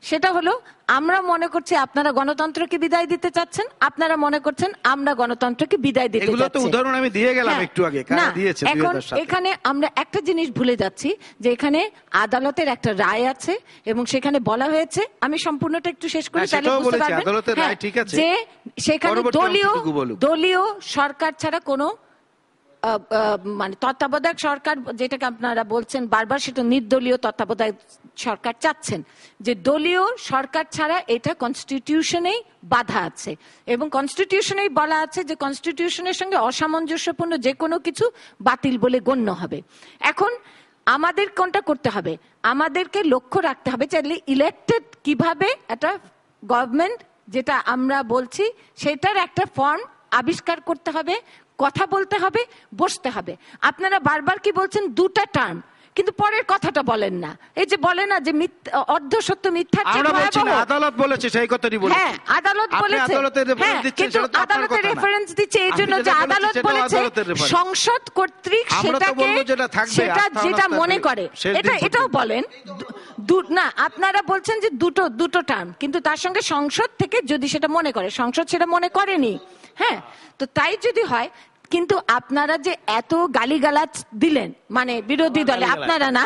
সেটা হলো, আমরা মনে করছি আপনারা গণতন্ত্রকে বিদায় দিতে চাচ্ছেন, আপনারা মনে করছেন আমরা গণতন্ত্রকে বিদায় দিতে চাচ্ছি। এগুলো তো উদাহরণ আমি দিয়ে গেলাম একটু আগে, কারা দিয়েছে। এখন এখানে আমরা একটা জিনিস ভুলে যাচ্ছি, যে এখানে আদালতের একটা রায় আছে, এবং সেখানে বলা হয়েছে, আমি সম্পূর্ণটা একটু শেষ করি তাহলে বুঝতে পারবেন, যে সেখানে দলীয় সরকার ছাড়া কোনো মানে তত্ত্বাবধায়ক সরকার, যেটাকে আপনারা বলছেন বারবার, সেটা নির্দলীয় তত্ত্বাবধায়ক সরকার চাচ্ছেন, যে দলীয় সরকার ছাড়া এটা কনস্টিটিউশনেই বাধা আছে, এবং কনস্টিটিউশনেই বলা আছে যে কনস্টিটিউশনের সঙ্গে অসামঞ্জস্যপূর্ণ যে কোনো কিছু বাতিল বলে গণ্য হবে। এখন আমাদের কোনটা করতে হবে? আমাদেরকে লক্ষ্য রাখতে হবে যে ইলেক্টেড কিভাবে একটা গভর্নমেন্ট যেটা আমরা বলছি সেটার একটা ফর্ম আবিষ্কার করতে হবে, কথা বলতে হবে, বসতে হবে। আপনারা বারবার কি বলছেন 2টা টার্ম, কিন্তু পরের কথাটা বলেন না। এই যে বলে না যে অর্ধ সত্য মিথ্যার চেয়ে আমরা বলছি না, ভয়াবহ। আদালত বলেছে সেই কথাটি বলেছে। হ্যাঁ, আদালত আপনি বলেছে। আদালতের reference হ্যাঁ, দিচ্ছেন, কিন্তু সেটা তো আপনার আদালতের কথা না। রেফারেন্স দিচ্ছে এই আপনি জন্য যে যেটা বলেছেন আদালত সেটাও বলেছে আদালতের reference। সংসদ কর্তৃক আমরা তো সেটাকে বলবো যেটা থাকবে, সেটা আস্থা যেটা অনাস্থা মনে থাকবে। করে শেষ দিন এটাও পর্যন্ত। বলেন। না, আপনারা বলছেন যে দুটো টার্ম, কিন্তু তার সঙ্গে সংসদ থেকে যদি সেটা মনে করে, সংসদ সেটা মনে করেনি। হ্যাঁ, তো তাই যদি হয়, কিন্তু আপনারা যে এত গালিগালাজ দিলেন, মানে বিরোধী দলে, আপনারা না,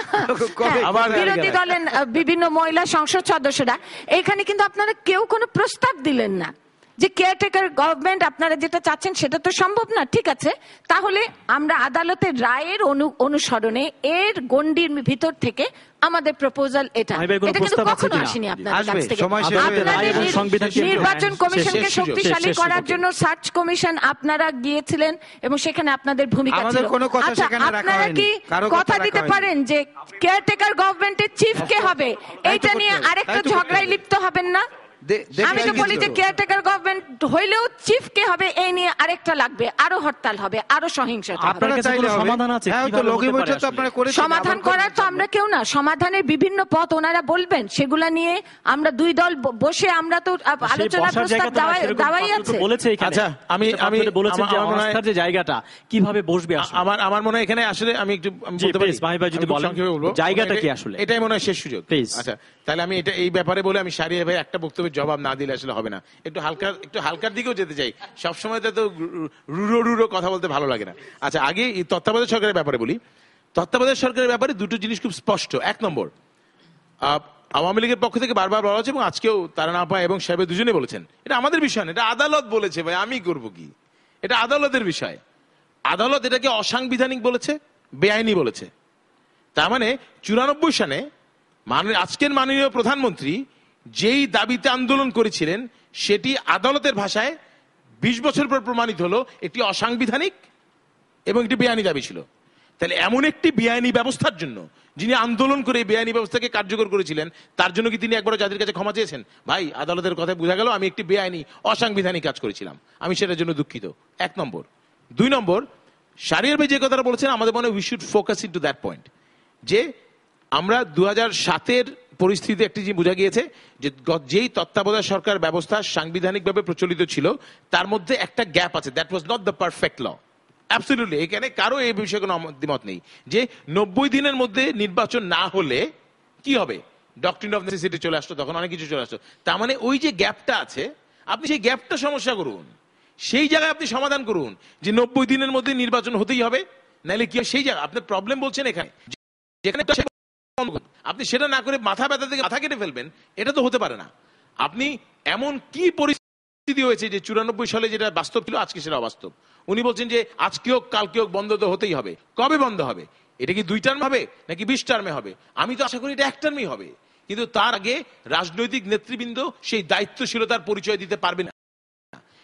হ্যাঁ, আবার বিরোধী দলের বিভিন্ন মহিলা সংসদ সদস্যরা, এখানে কিন্তু আপনারা কেউ কোনো প্রস্তাব দিলেন না যে কেয়ারটেকার গভর্নমেন্ট আপনারা যেটা চাচ্ছেন সেটা তো সম্ভব না। ঠিক আছে, তাহলে আমরা আদালতের রায়ের অনুসরণে এর গণ্ডির ভিতর থেকে আমাদের প্রপোজাল এটা ভাই, কোনো এটা কিন্তু প্রস্তাব আছে কখনো কিনা? আসেনি আপনাদের আসবে, কাছ থেকে। সময় শেষ হয়ে আপনাদের যাবে। রায় এবং আপনাদের সংবিধান কেন্দ্র- নির্বাচন হ্যাঁ, কমিশনকে শেষ সুযোগ, শক্তিশালী শেষ করার সুযোগ। জন্য সার্চ কমিশন আপনারা গিয়েছিলেন এবং সেখানে আপনাদের ভূমিকা আমাদের ছিল। কোনো কথা আচ্ছা, সেখানে রাখা আপনারা হয়নি। কি কারো কথা কথা রাখা দিতে হয়নি। পারেন যে কেয়ারটেকার গভর্নমেন্টের চিফ কে হবে? এইটা নিয়ে করতে হবে, আরেকটা তাই তো করতে ঝগড়ায় হবে। লিপ্ত হবেন না? দেখে আমি তো বলি যে নিচ্ছি তো। কেয়ারটেকার গভর্নমেন্ট হইলেও চিফ কে হবে এই নিয়ে আরেকটা লাগবে, আরো হরতাল হবে, আরো সহিংসতা হবে। আপনার কাছে চাইলে কোনো হবে। সমাধান আছে? হ্যাঁ, কিভাবে তো লগি হতে পারে বৈঠক তো আসলে? আপনারা করেছেন, সমাধান আবার করার তো আমরা কেউ না, সমাধানের বিভিন্ন পথ ওনারা বলবেন, সেগুলা নিয়ে আমরা দুই দল বসে আমরা তো আলোচনা বসার জায়গা প্রস্তাব তো না, সেরকম দেওয়াই পাত্র তো আছে। বলেছে এখানে। আচ্ছা, আমি- পাত্র তো বলেছেন যে আমার মনে হয়- অনাস্থার যে জায়গাটা কিভাবে বসবে আসলে। আমার মনে হয় এখানে আসলে আমি একটু জি, বলতে পারি, please, ভাই যদি আমি খুব বলেন, সংক্ষেপে বলবো। জায়গাটা কি এটা- আসলে? এটাই মনে হয় শেষ সুযোগ। Please. আচ্ছা, তাহলে আমি এটা এই ব্যাপারে বলে আমি সারিয়ে ভাই একটা বক্তব্যের জবাব না দিলে আসলে হবে না। একটু হালকার দিকেও যেতে চাই, সবসময় তো রুড়ো কথা বলতে ভালো লাগে না। আচ্ছা, আগে এই তত্ত্বাবধায়ক সরকারের ব্যাপারে বলি। তত্ত্বাবধায়ক সরকারের ব্যাপারে দুটো জিনিস খুব স্পষ্ট। এক নম্বর, আওয়ামী লীগের পক্ষ থেকে বারবার বলা হচ্ছে এবং আজকেও তারানা আপা এবং সাহেব দুজনে বলেছেন, এটা আমাদের বিষয় না, এটা আদালত বলেছে ভাই, আমি করব কি? এটা আদালতের বিষয়। আদালত এটাকে অসাংবিধানিক বলেছে, বেআইনি বলেছে। তার মানে 94 সালে আজকের মাননীয় প্রধানমন্ত্রী যেই দাবিতে আন্দোলন করেছিলেন সেটি আদালতের ভাষায় 20 বছর পর প্রমাণিত হলো একটি অসাংবিধানিক এবং একটি বেআইনি দাবি ছিল। তাহলে এমন একটি বেআইনি ব্যবস্থার জন্য যিনি আন্দোলন করে এই বেআইনি ব্যবস্থাকে কার্যকর করেছিলেন, তার জন্য কি তিনি একবার জাতির কাছে ক্ষমা চেয়েছেন? ভাই, আদালতের কথায় বোঝা গেল আমি একটি বেআইনি অসাংবিধানিক কাজ করেছিলাম, আমি সেটার জন্য দুঃখিত। 1 নম্বর। 2 নম্বর, শাহরিয়ার ভাই যে কথাটা বলেছেন, আমাদের মনে হয় we should focus in to that point, যে আমরা 2007-এর পরিস্থিতি একটি যে বোঝা গিয়েছে যে যেই তত্ত্বাবধায়ক সরকার ব্যবস্থা সাংবিধানিকভাবে প্রচলিত ছিল তার মধ্যে একটা গ্যাপ আছে, that was not the perfect law. Absolutely, এখানে কারো এই বিষয়ে কোনো দ্বিমত নেই যে 90 দিনের মধ্যে নির্বাচন না হলে কি হবে, ডক্ট্রিন অফ নেসেসিটি চলে আসতো, তখন অনেক কিছু চলে আসতো। তার মানে ওই যে গ্যাপটা আছে, আপনি সেই গ্যাপটা সমস্যা করুন, সেই জায়গায় আপনি সমাধান করুন যে 90 দিনের মধ্যে নির্বাচন হতেই হবে, নাহলে কি সেই জায়গা আপনি প্রবলেম বলছেন এখানে, যেখানে আপনি সেটা না করে মাথা ব্যথা থেকে মাথা কেটে ফেলবেন, এটা তো হতে পারে না। আপনি এমন কি পরিস্থিতি হয়েছে যে 94 সালে যেটা বাস্তব ছিল আজকে সেটা অবাস্তব। উনি বলছেন যে আজকে হোক কালকে হোক বন্ধ তো হতেই হবে। কবে বন্ধ হবে? এটা কি 2 টার্ম হবে নাকি 20 টার্মে হবে? আমি তো আশা করি এটা 1 টার্মই হবে, কিন্তু তার আগে রাজনৈতিক নেতৃবৃন্দ সেই দায়িত্বশীলতার পরিচয় দিতে পারবে না,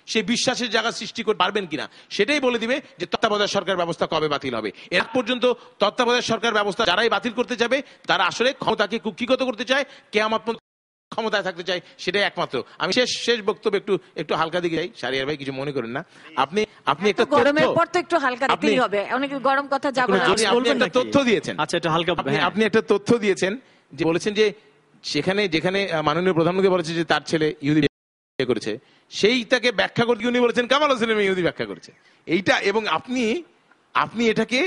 সেই বিশ্বাসের জায়গা সৃষ্টি করতে পারবেন কিনা সেটাই বলে দিবে যে তত্ত্বাবধায়ক সরকার ব্যবস্থা কবে বাতিল হবে। এর পর্যন্ত তত্ত্বাবধায়ক সরকার ব্যবস্থা যারাই বাতিল করতে যাবে তারা আসলে ক্ষমতাকে কুক্ষিগত করতে চায়, কিয়ামত পর্যন্ত ক্ষমতায় থাকতে চায়, সেটাই একমাত্র। আমি শেষ বক্তব্য একটু হালকা দিকে যাই, শাহরিয়ার ভাই কিছু মনে করেন না। আপনি একটা গরমের পর তো একটু হালকা দিতেই হবে, অনেক গরম কথা যাবে না। আপনি একটা তথ্য দিয়েছেন। আচ্ছা, এটা হালকা, হ্যাঁ। আপনি একটা তথ্য দিয়েছেন যে বলেছেন যে যেখানে মাননীয় প্রধানমন্ত্রী বলেছে যে তার ছেলে ইহুদি বিয়ে করেছে, সেইটাকে ব্যাখ্যা করতে উনি বলেছেন কামাল হোসেনের মেয়ে ইহুদি ব্যাখ্যা করেছে এইটা, এবং আপনি এটাকে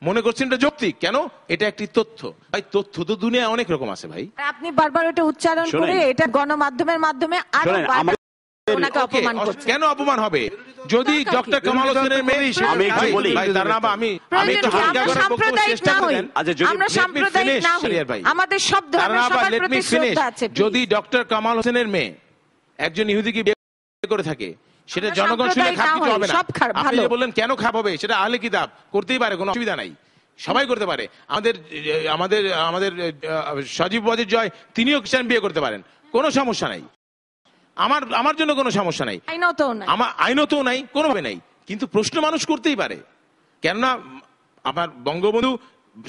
মনে করছেন এটা যৌক্তিক কেন? এটা একটি তথ্য। ভাই, তথ্য তো দুনিয়ায় অনেক রকম আছে ভাই। আপনি বারবার ওটা উচ্চারণ করে এটা গণমাধ্যমের মাধ্যমে আরো ওনাকে অপমান করছেন। কেন অপমান হবে? যদি ডক্টর কামাল হোসেনের মেয়ে, আমি একটু বলি, আমি একটু হালকা করে বক্তব্য চেষ্টা করেন। আমরা সাম্প্রদায়িক না হই, আমাদের সব ধর্মের সবার প্রতি শ্রদ্ধা আছে। যদি ডক্টর কামাল হোসেনের মেয়ে একজন ইহুদিকে বিয়ে করে থাকে, সেটা জনগণ শুনে খারাপ কিছু হবে না। আপনি যে বললেন কেন খারাপ হবে, সেটা আহলে কিতাব করতেই পারে, কোনো অসুবিধা নাই, সবাই করতে পারে। আমাদের সজীব ওয়াজিদ জয় তিনিও খ্রিস্টান বিয়ে করতে পারেন, কোনো সমস্যা নাই। আমার জন্য কোনো সমস্যা নাই, আমার আইনতও নাই, কোনোভাবে নাই। কিন্তু প্রশ্ন মানুষ করতেই পারে, কেননা আমার বঙ্গবন্ধু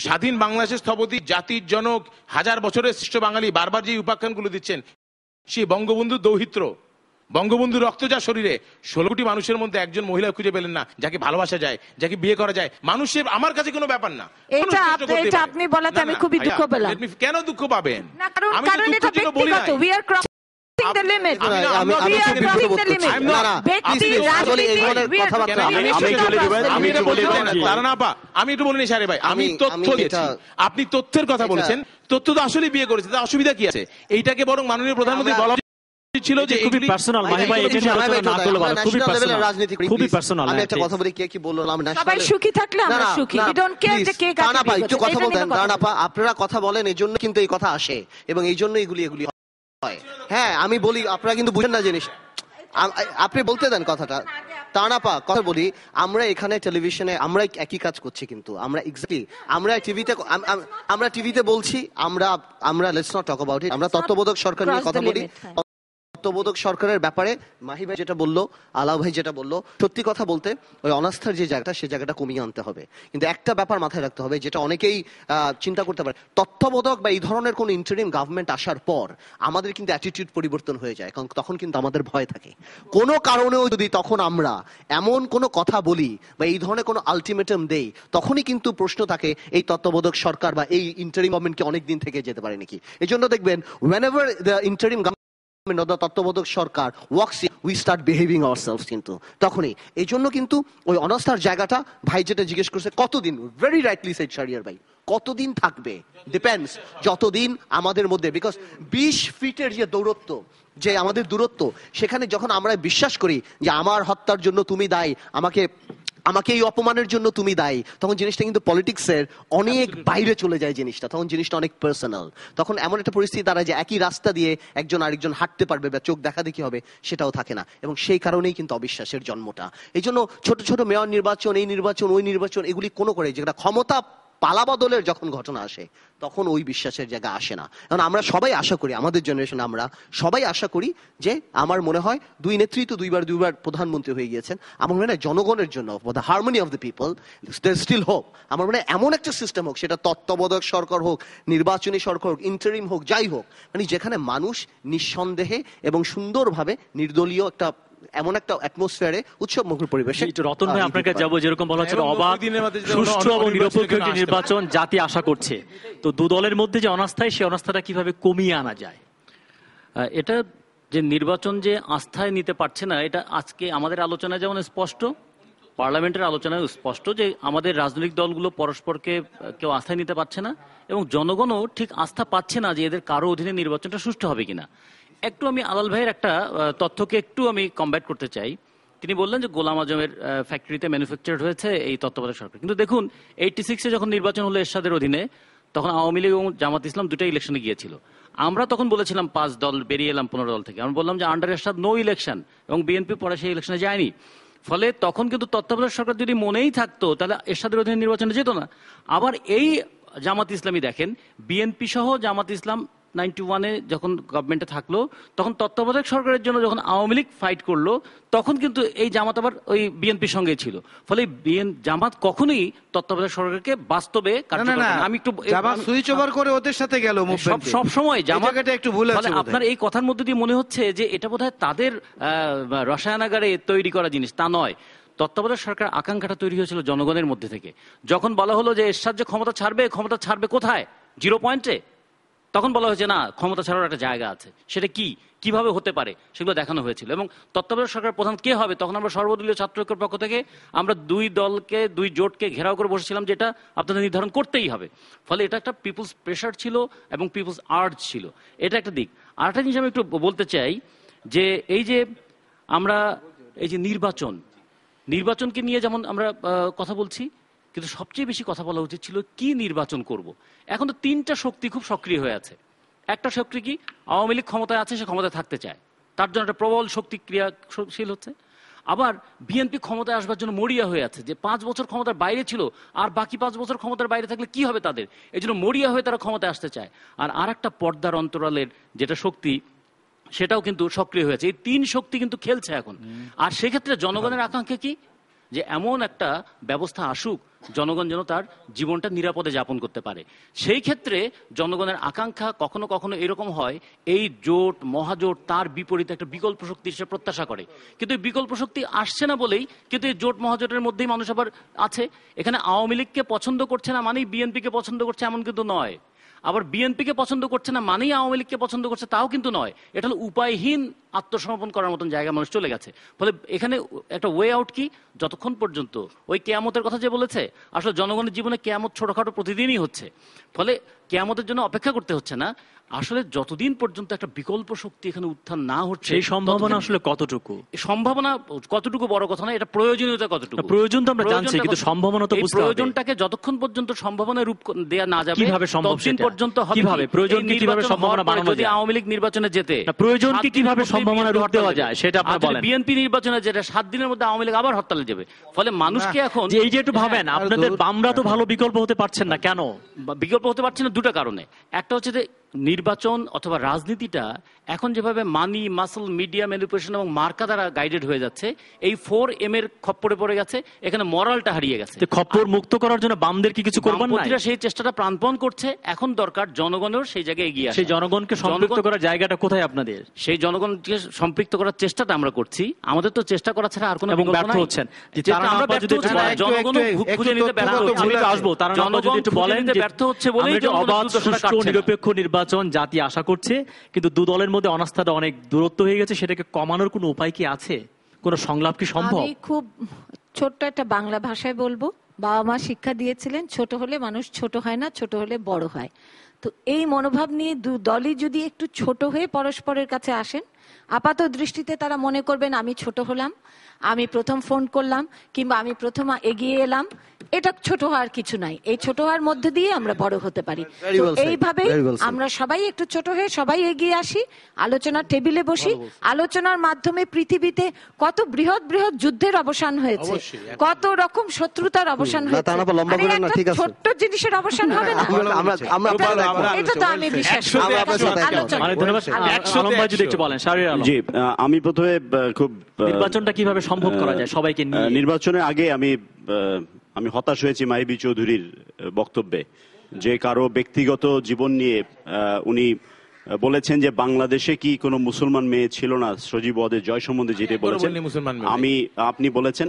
স্বাধীন বাংলাদেশের স্থপতি, জাতির জনক, 1000 বছরের শ্রেষ্ঠ বাঙালি, বারবার যে উপাখ্যানগুলো দিচ্ছেন, সেই বঙ্গবন্ধু দৌহিত্র, বঙ্গবন্ধু রক্ত যা শরীরে, 16 কোটি মানুষের মধ্যে একজন মহিলা খুঁজে পেলেন না যাকে ভালোবাসা যায়, যাকে বিয়ে করা যায়। মানুষের আমার কাছে কোনো ব্যাপার না। এটা আপনি বলাতে আমি খুবই দুঃখ পেলাম। কেন দুঃখ পাবেন? না, কারণ আমি তো দুঃখের এটা জন্য বলি ব্যক্তিগত। নাই। We are crossing the limit. আমি We are খুব বিব্রত crossing বোধ the করছি। limit. না, না, ব্যক্তি, please, আসলে এই রাজনীতি, ধরনের we are কথাবার্তা crossing the আমি limit. একটু বলে দেব, আমি একটু বলে দেব। আমি একটু বলিনি সারে ভাই, আমি আমি তথ্য দিয়েছি, আপনি তথ্যের কথা বলেছেন, তথ্য তো আসলে বিয়ে করেছে, তা অসুবিধা কি আছে? এইটাকে বরং মাননীয় প্রধানমন্ত্রী বলা ছিল যে খুবই পার্সোনাল। মাহি ভাই এটা নিয়ে আলোচনা না করলে ভালো। খুবই পার্সোনাল, খুবই পার্সোনাল। আমি একটা কথা বলি, কে কি বললো সবাই সুখী থাকলে আমরা সুখী। We don't care যে কে কাকে বিয়ে একটু করছে। কথা এটা নিয়ে বলতেন, কথা কারণ আপনারা কথা বলেন, এই জন্য কিন্তু এই কথা আসে এবং এই জন্য এগুলি হয়। হ্যাঁ, আমি বলি, আপনারা কিন্তু বুঝেন না জিনিস। আপনি বলতে দেন কথাটা। তানাপা কথা বলি, আমরা এখানে টেলিভিশনে আমরা একই কাজ করছি, কিন্তু আমরা এক্স্যাক্টলি আমরা টিভিতে বলছি, আমরা let's not talk about it. আমরা তত্ত্বাবধায়ক সরকার নিয়ে কথা বলি। তত্ত্বাবধায়ক সরকারের ব্যাপারে মাহি ভাই যেটা বললো, আলা ভাই যেটা বললো, সত্যি কথা বলতে ওই অনাস্থার যে জায়গাটা, সে জায়গাটা কমিয়ে আনতে হবে। কিন্তু একটা ব্যাপার মাথায় রাখতে হবে, যেটা অনেকেই চিন্তা করতে পারে, তত্ত্বাবধায়ক বা এই ধরনের কোন ইন্টারিম গভর্নমেন্ট আসার পর আমাদের কিন্তু অ্যাটিটিউড পরিবর্তন হয়ে যায়, কারণ তখন কিন্তু আমাদের ভয় থাকে। কোনো কারণেও যদি তখন আমরা এমন কোনো কথা বলি বা এই ধরনের কোনো আলটিমেটাম দেই, তখনই কিন্তু প্রশ্ন থাকে এই তত্ত্বাবধায়ক সরকার বা এই ইন্টারিম গভর্নমেন্টকে অনেক দিন থেকে যেতে পারে নাকি। এই জন্য দেখবেন whenever the interim তত্ত্বাবধায়ক সরকার works, we start behaving ourselves, কিন্তু তখনই। এই জন্য কিন্তু ওই অনাস্থার জায়গাটা, ভাই যেটা জিজ্ঞেস করছে কতদিন, ভেরি রাইটলি সেড শাহরিয়ার ভাই, কতদিন থাকবে ডিপেন্ডস যতদিন আমাদের মধ্যে, বিকজ 20 ফিটের যে দূরত্ব, যে আমাদের দূরত্ব, সেখানে যখন আমরা বিশ্বাস করি যে আমার হত্যার জন্য তুমি দায়ী, আমাকে এই অপমানের জন্য তুমি দায়ী, তখন জিনিসটা কিন্তু পলিটিক্সের অনেক বাইরে চলে যায় জিনিসটা, তখন জিনিসটা অনেক পার্সোনাল। তখন এমন একটা পরিস্থিতি দাঁড়ায় যে একই রাস্তা দিয়ে একজন আরেকজন হাঁটতে পারবে বা চোখ দেখা দেখি হবে, সেটাও থাকে না, এবং সেই কারণেই কিন্তু অবিশ্বাসের জন্মটা। এই জন্য ছোট ছোট মেয়র নির্বাচন, এই নির্বাচন, ওই নির্বাচন, এগুলি কোনো করে যেটা ক্ষমতা পালাবদলের যখন ঘটনা আসে, তখন ওই বিশ্বাসের জায়গা আসে না। কারণ আমরা সবাই আশা করি, আমাদের জেনারেশন আমরা সবাই আশা করি যে, আমার মনে হয় দুই নেত্রী তো দুইবার প্রধানমন্ত্রী হয়ে গিয়েছেন, আমার মনে হয় জনগণের জন্য, for the harmony of the people, there still hope. আমার মনে হয় এমন একটা সিস্টেম হোক, সেটা তত্ত্বাবধায়ক সরকার হোক, নির্বাচনী সরকার হোক, ইন্টারিম হোক, যাই হোক, মানে যেখানে মানুষ নিঃসন্দেহে এবং সুন্দরভাবে নির্দলীয় একটা এমন একটা অ্যাটমসফিয়ারে উৎসব মুখর পরিবেশে। রতন ভাই আপনাকে যাবো, যেরকম বলা হচ্ছে অবাধ, সুষ্ঠু এবং নিরপেক্ষ একটি নির্বাচন জাতি আশা করছে, তো দু দলের মধ্যে যে অনাস্থায়, সেই অনাস্থাটা কিভাবে কমিয়ে আনা যায়? এটা যে নির্বাচন যে আস্থায় নিতে পারছে না, এটা আজকে আমাদের আলোচনায় যেমন স্পষ্ট, পার্লামেন্টের আলোচনায় স্পষ্ট যে আমাদের রাজনৈতিক দলগুলো পরস্পরকে কেউ আস্থায় নিতে পারছে না, এবং জনগণও ঠিক আস্থা পাচ্ছে না যে এদের কারো অধীনে নির্বাচনটা সুষ্ঠু হবে কিনা। একটু আমি আলাল ভাইয়ের একটা তথ্যকে একটু আমি কমব্যাট করতে চাই। তিনি বললেন যে গোলাম আজমের ফ্যাক্টরিতে ম্যানুফ্যাকচার্ড হয়েছে এই তত্ত্বাবধায়ক সরকার, কিন্তু দেখুন 86-এ যখন নির্বাচন হলো এরশাদের অধীনে, তখন আওয়ামী লীগ এবং জামাত ইসলাম দুটাই ইলেকশনে গিয়েছিল। আমরা তখন বলেছিলাম 5 দল, বেরিয়ে এলাম 15 দল থেকে। আমরা বললাম যে আন্ডার এরশাদ নো ইলেকশন, এবং বিএনপি পরে সেই ইলেকশনে যায়নি। ফলে তখন কিন্তু তত্ত্বাবধায়ক সরকার যদি মনেই থাকতো, তাহলে এরশাদের অধীনে নির্বাচনে যেত না। আবার এই জামাত ইসলামী দেখেন, বিএনপি সহ জামাত ইসলাম 91-এ যখন গভর্নমেন্টে থাকলো, তখন তত্ত্বাবধায়ক সরকারের জন্য যখন আওয়ামী লীগ ফাইট করলো, তখন কিন্তু এই জামাত আবার ওই বিএনপির সঙ্গে ছিল। ফলে জামাত কখনোই তত্ত্বাবধায়ক সরকারকে বাস্তবে আমি একটু সুইচ ওভার করে ওদের সাথে গেল সব সময় জামাত একটু ভুল আছে। আপনার এই কথার মধ্যে দিয়ে মনে হচ্ছে যে এটা বোধহয় তাদের রসায়নাগারে তৈরি করা জিনিস, তা নয়। তত্ত্বাবধায়ক সরকার আকাঙ্ক্ষাটা তৈরি হয়েছিল জনগণের মধ্যে থেকে। যখন বলা হলো যে এরশাদ যে ক্ষমতা ছাড়বে কোথায়? 0 পয়েন্টে, তখন বলা হয়েছে না, ক্ষমতা ছাড়ার একটা জায়গা আছে, সেটা কিভাবে হতে পারে সেগুলো দেখানো হয়েছিল। এবং তত্ত্বাবধায়ক সরকার প্রধান কে হবে, তখন আমরা সর্বদলীয় ছাত্র ঐক্যের পক্ষ থেকে আমরা 2 জোটকে ঘেরাও করে বসেছিলাম, যেটা আপনাদের নির্ধারণ করতেই হবে। ফলে এটা একটা পিপুলস প্রেশার ছিল এবং পিপুলস আর্জ ছিল, এটা একটা দিক। আর একটা জিনিস আমি একটু বলতে চাই যে এই যে আমরা এই যে নির্বাচনকে নিয়ে যেমন আমরা কথা বলছি, কিন্তু সবচেয়ে বেশি কথা বলা উচিত ছিল কি নির্বাচন করব। এখন তো 3টা শক্তি খুব সক্রিয় হয়ে আছে। একটা শক্তি কি, আওয়ামী লীগ ক্ষমতায় আছে, সে ক্ষমতায় থাকতে চায়, তার জন্য একটা প্রবল শক্তি ক্রিয়াশীল হচ্ছে। আবার বিএনপি ক্ষমতায় আসবার জন্য মরিয়া হয়ে আছে, যে 5 বছর ক্ষমতার বাইরে ছিল, আর বাকি 5 বছর ক্ষমতার বাইরে থাকলে কি হবে তাদের, এই জন্য মরিয়া হয়ে তারা ক্ষমতায় আসতে চায়। আর একটা পর্দার অন্তরালের যেটা শক্তি, সেটাও কিন্তু সক্রিয় হয়েছে। এই 3 শক্তি কিন্তু খেলছে এখন। আর সেক্ষেত্রে জনগণের আকাঙ্ক্ষা কি, যে এমন একটা ব্যবস্থা আসুক জনগণ যেন তার জীবনটা নিরাপদে যাপন করতে পারে। সেই ক্ষেত্রে জনগণের আকাঙ্ক্ষা কখনো কখনো এরকম হয়, এই জোট মহাজোট তার বিপরীতে একটা বিকল্প শক্তি সে প্রত্যাশা করে, কিন্তু এই বিকল্প শক্তি আসছে না বলেই কিন্তু এই জোট মহাজোটের মধ্যেই মানুষ আবার আছে। এখানে আওয়ামী লীগকে পছন্দ করছে না মানেই বিএনপিকে পছন্দ করছে এমন কিন্তু নয়, আবার বিএনপিকে পছন্দ করছে না মানেই আওয়ামী লীগকে পছন্দ করছে তাও কিন্তু নয়। এটা হলো উপায়হীন আত্মসমর্পণ করার মতন জায়গা মানুষ চলে গেছে। ফলে এখানে একটা ওয়ে আউট কি, যতক্ষণ পর্যন্ত ওই কেয়ামতের কথা যে বলেছে, আসলে জনগণের জীবনে কেয়ামত ছোটখাটো প্রতিদিনই হচ্ছে, ফলে কেয়ামতের জন্য অপেক্ষা করতে হচ্ছে না। আসলে যতদিন পর্যন্ত একটা বিকল্প শক্তি এখানে উত্থান না হচ্ছে, সেই সম্ভাবনা আসলে কতটুকু, সম্ভাবনা কতটুকু বড় কথা না, এটা প্রয়োজনীয়তা কতটুকু। প্রয়োজন তো আমরা জানছি, কিন্তু সম্ভাবনা তো বুঝতে হবে। প্রয়োজনটাকে যতক্ষণ পর্যন্ত সম্ভাবনায় রূপ দেয়া না যাবে, কিভাবে সম্ভব ততদিন সেটা? পর্যন্ত কিভাবে প্রয়োজনকে কিভাবে সম্ভাবনা বানানো যদি যায়? আওয়ামী লীগ নির্বাচনে যেতে প্রয়োজনকে কিভাবে সম্ভাবনা রূপ দেওয়া যায় সেটা আপনি বলেন। বিএনপি নির্বাচনে যেটা 7 দিনের মধ্যে আওয়ামী লীগ আবার হরতালে যাবে, ফলে মানুষকে এখন যে এই যে একটু ভাবেন, আপনাদের বামরা তো ভালো বিকল্প হতে পারছেন না কেন? বিকল্প হতে পারছে না দুটো কারণে। একটা হচ্ছে যে নির্বাচন অথবা রাজনীতিটা এখন যেভাবে মানি মাসল মিডিয়া ম্যানিপুলেশন এবং মার্কা দ্বারা গাইডেড হয়ে যাচ্ছে, এই 4M এর খপ্পরে পড়ে গেছে, এখানে মরালটা হারিয়ে গেছে। খপ্পর মুক্ত করার জন্য বামদের কি কিছু করবেন না? বামপন্থীরা সেই চেষ্টাটা প্রাণপণ করছে, এখন দরকার জনগণের সেই জায়গায় এগিয়ে আসা। সেই জনগণকে সম্পৃক্ত করার জায়গাটা কোথায় আপনাদের? সেই জনগণকে সম্পৃক্ত করার চেষ্টাটা আমরা করছি। আমাদের তো চেষ্টা করা ছাড়া আর কোনো এবং বিকল্প ব্যর্থ নাই। হচ্ছেন। আমরা ব্যর্থ হচ্ছি না, জনগণও খুঁজে নিতে ব্যর্থ হচ্ছে। আমি তো আসবো, তারা যদি একটু বলেন যে ব্যর্থ হচ্ছে বলেই অবাধ সুষ্ঠু নিরপেক্ষ নির্বাচন জাতি আশা করছে, কিন্তু দু দলের মধ্যে অনাস্থাটা অনেক দূরত্ব হয়ে গেছে, সেটাকে কমানোর কোনো উপায় কি আছে? কোনো সংলাপ কি সম্ভব? আমি খুব ছোট্ট একটা বাংলা ভাষায় বলবো, বাবা মা শিক্ষা দিয়েছিলেন ছোট হলে মানুষ ছোট হয় না, ছোট হলে বড় হয়। তো এই মনোভাব নিয়ে দু দলই যদি একটু ছোট হয়ে পরস্পরের কাছে আসেন, আপাত দৃষ্টিতে তারা মনে করবেন আমি ছোট হলাম, আমি প্রথম ফোন করলাম, কিংবা আমি প্রথম এগিয়ে এলাম, এটা ছোট হওয়ার কিছু নাই। এই ছোট হওয়ার মধ্যে দিয়ে আমরা বড় হতে পারি। তো এইভাবে আমরা সবাই একটু ছোট হয়ে সবাই এগিয়ে আসি, আলোচনার টেবিলে বসি। আলোচনার মাধ্যমে পৃথিবীতে কত বৃহৎ বৃহৎ যুদ্ধের অবসান হয়েছে, কত রকম শত্রুতার অবসান হয়েছে, আর এই একটা ছোট্ট জিনিসের অবসান হবে না, এটা তো আমি বিশ্বাস করি। আলম ভাই যদি একটু বলেন। জি, আমি প্রথমে খুব নির্বাচনটা কিভাবে সম্ভব করা যায় সবাইকে নিয়ে? নির্বাচনের আগে আমি হতাশ হয়েছি মাহিবি চৌধুরীর বক্তব্যে, যে কারো ব্যক্তিগত জীবন নিয়ে উনি বলেছেন যে বাংলাদেশে কি কোনো মুসলমান মেয়ে ছিল না, সজীব ওয়াদের জয় সম্বন্ধে যেটা বলেছেন আপনি বলেছেন,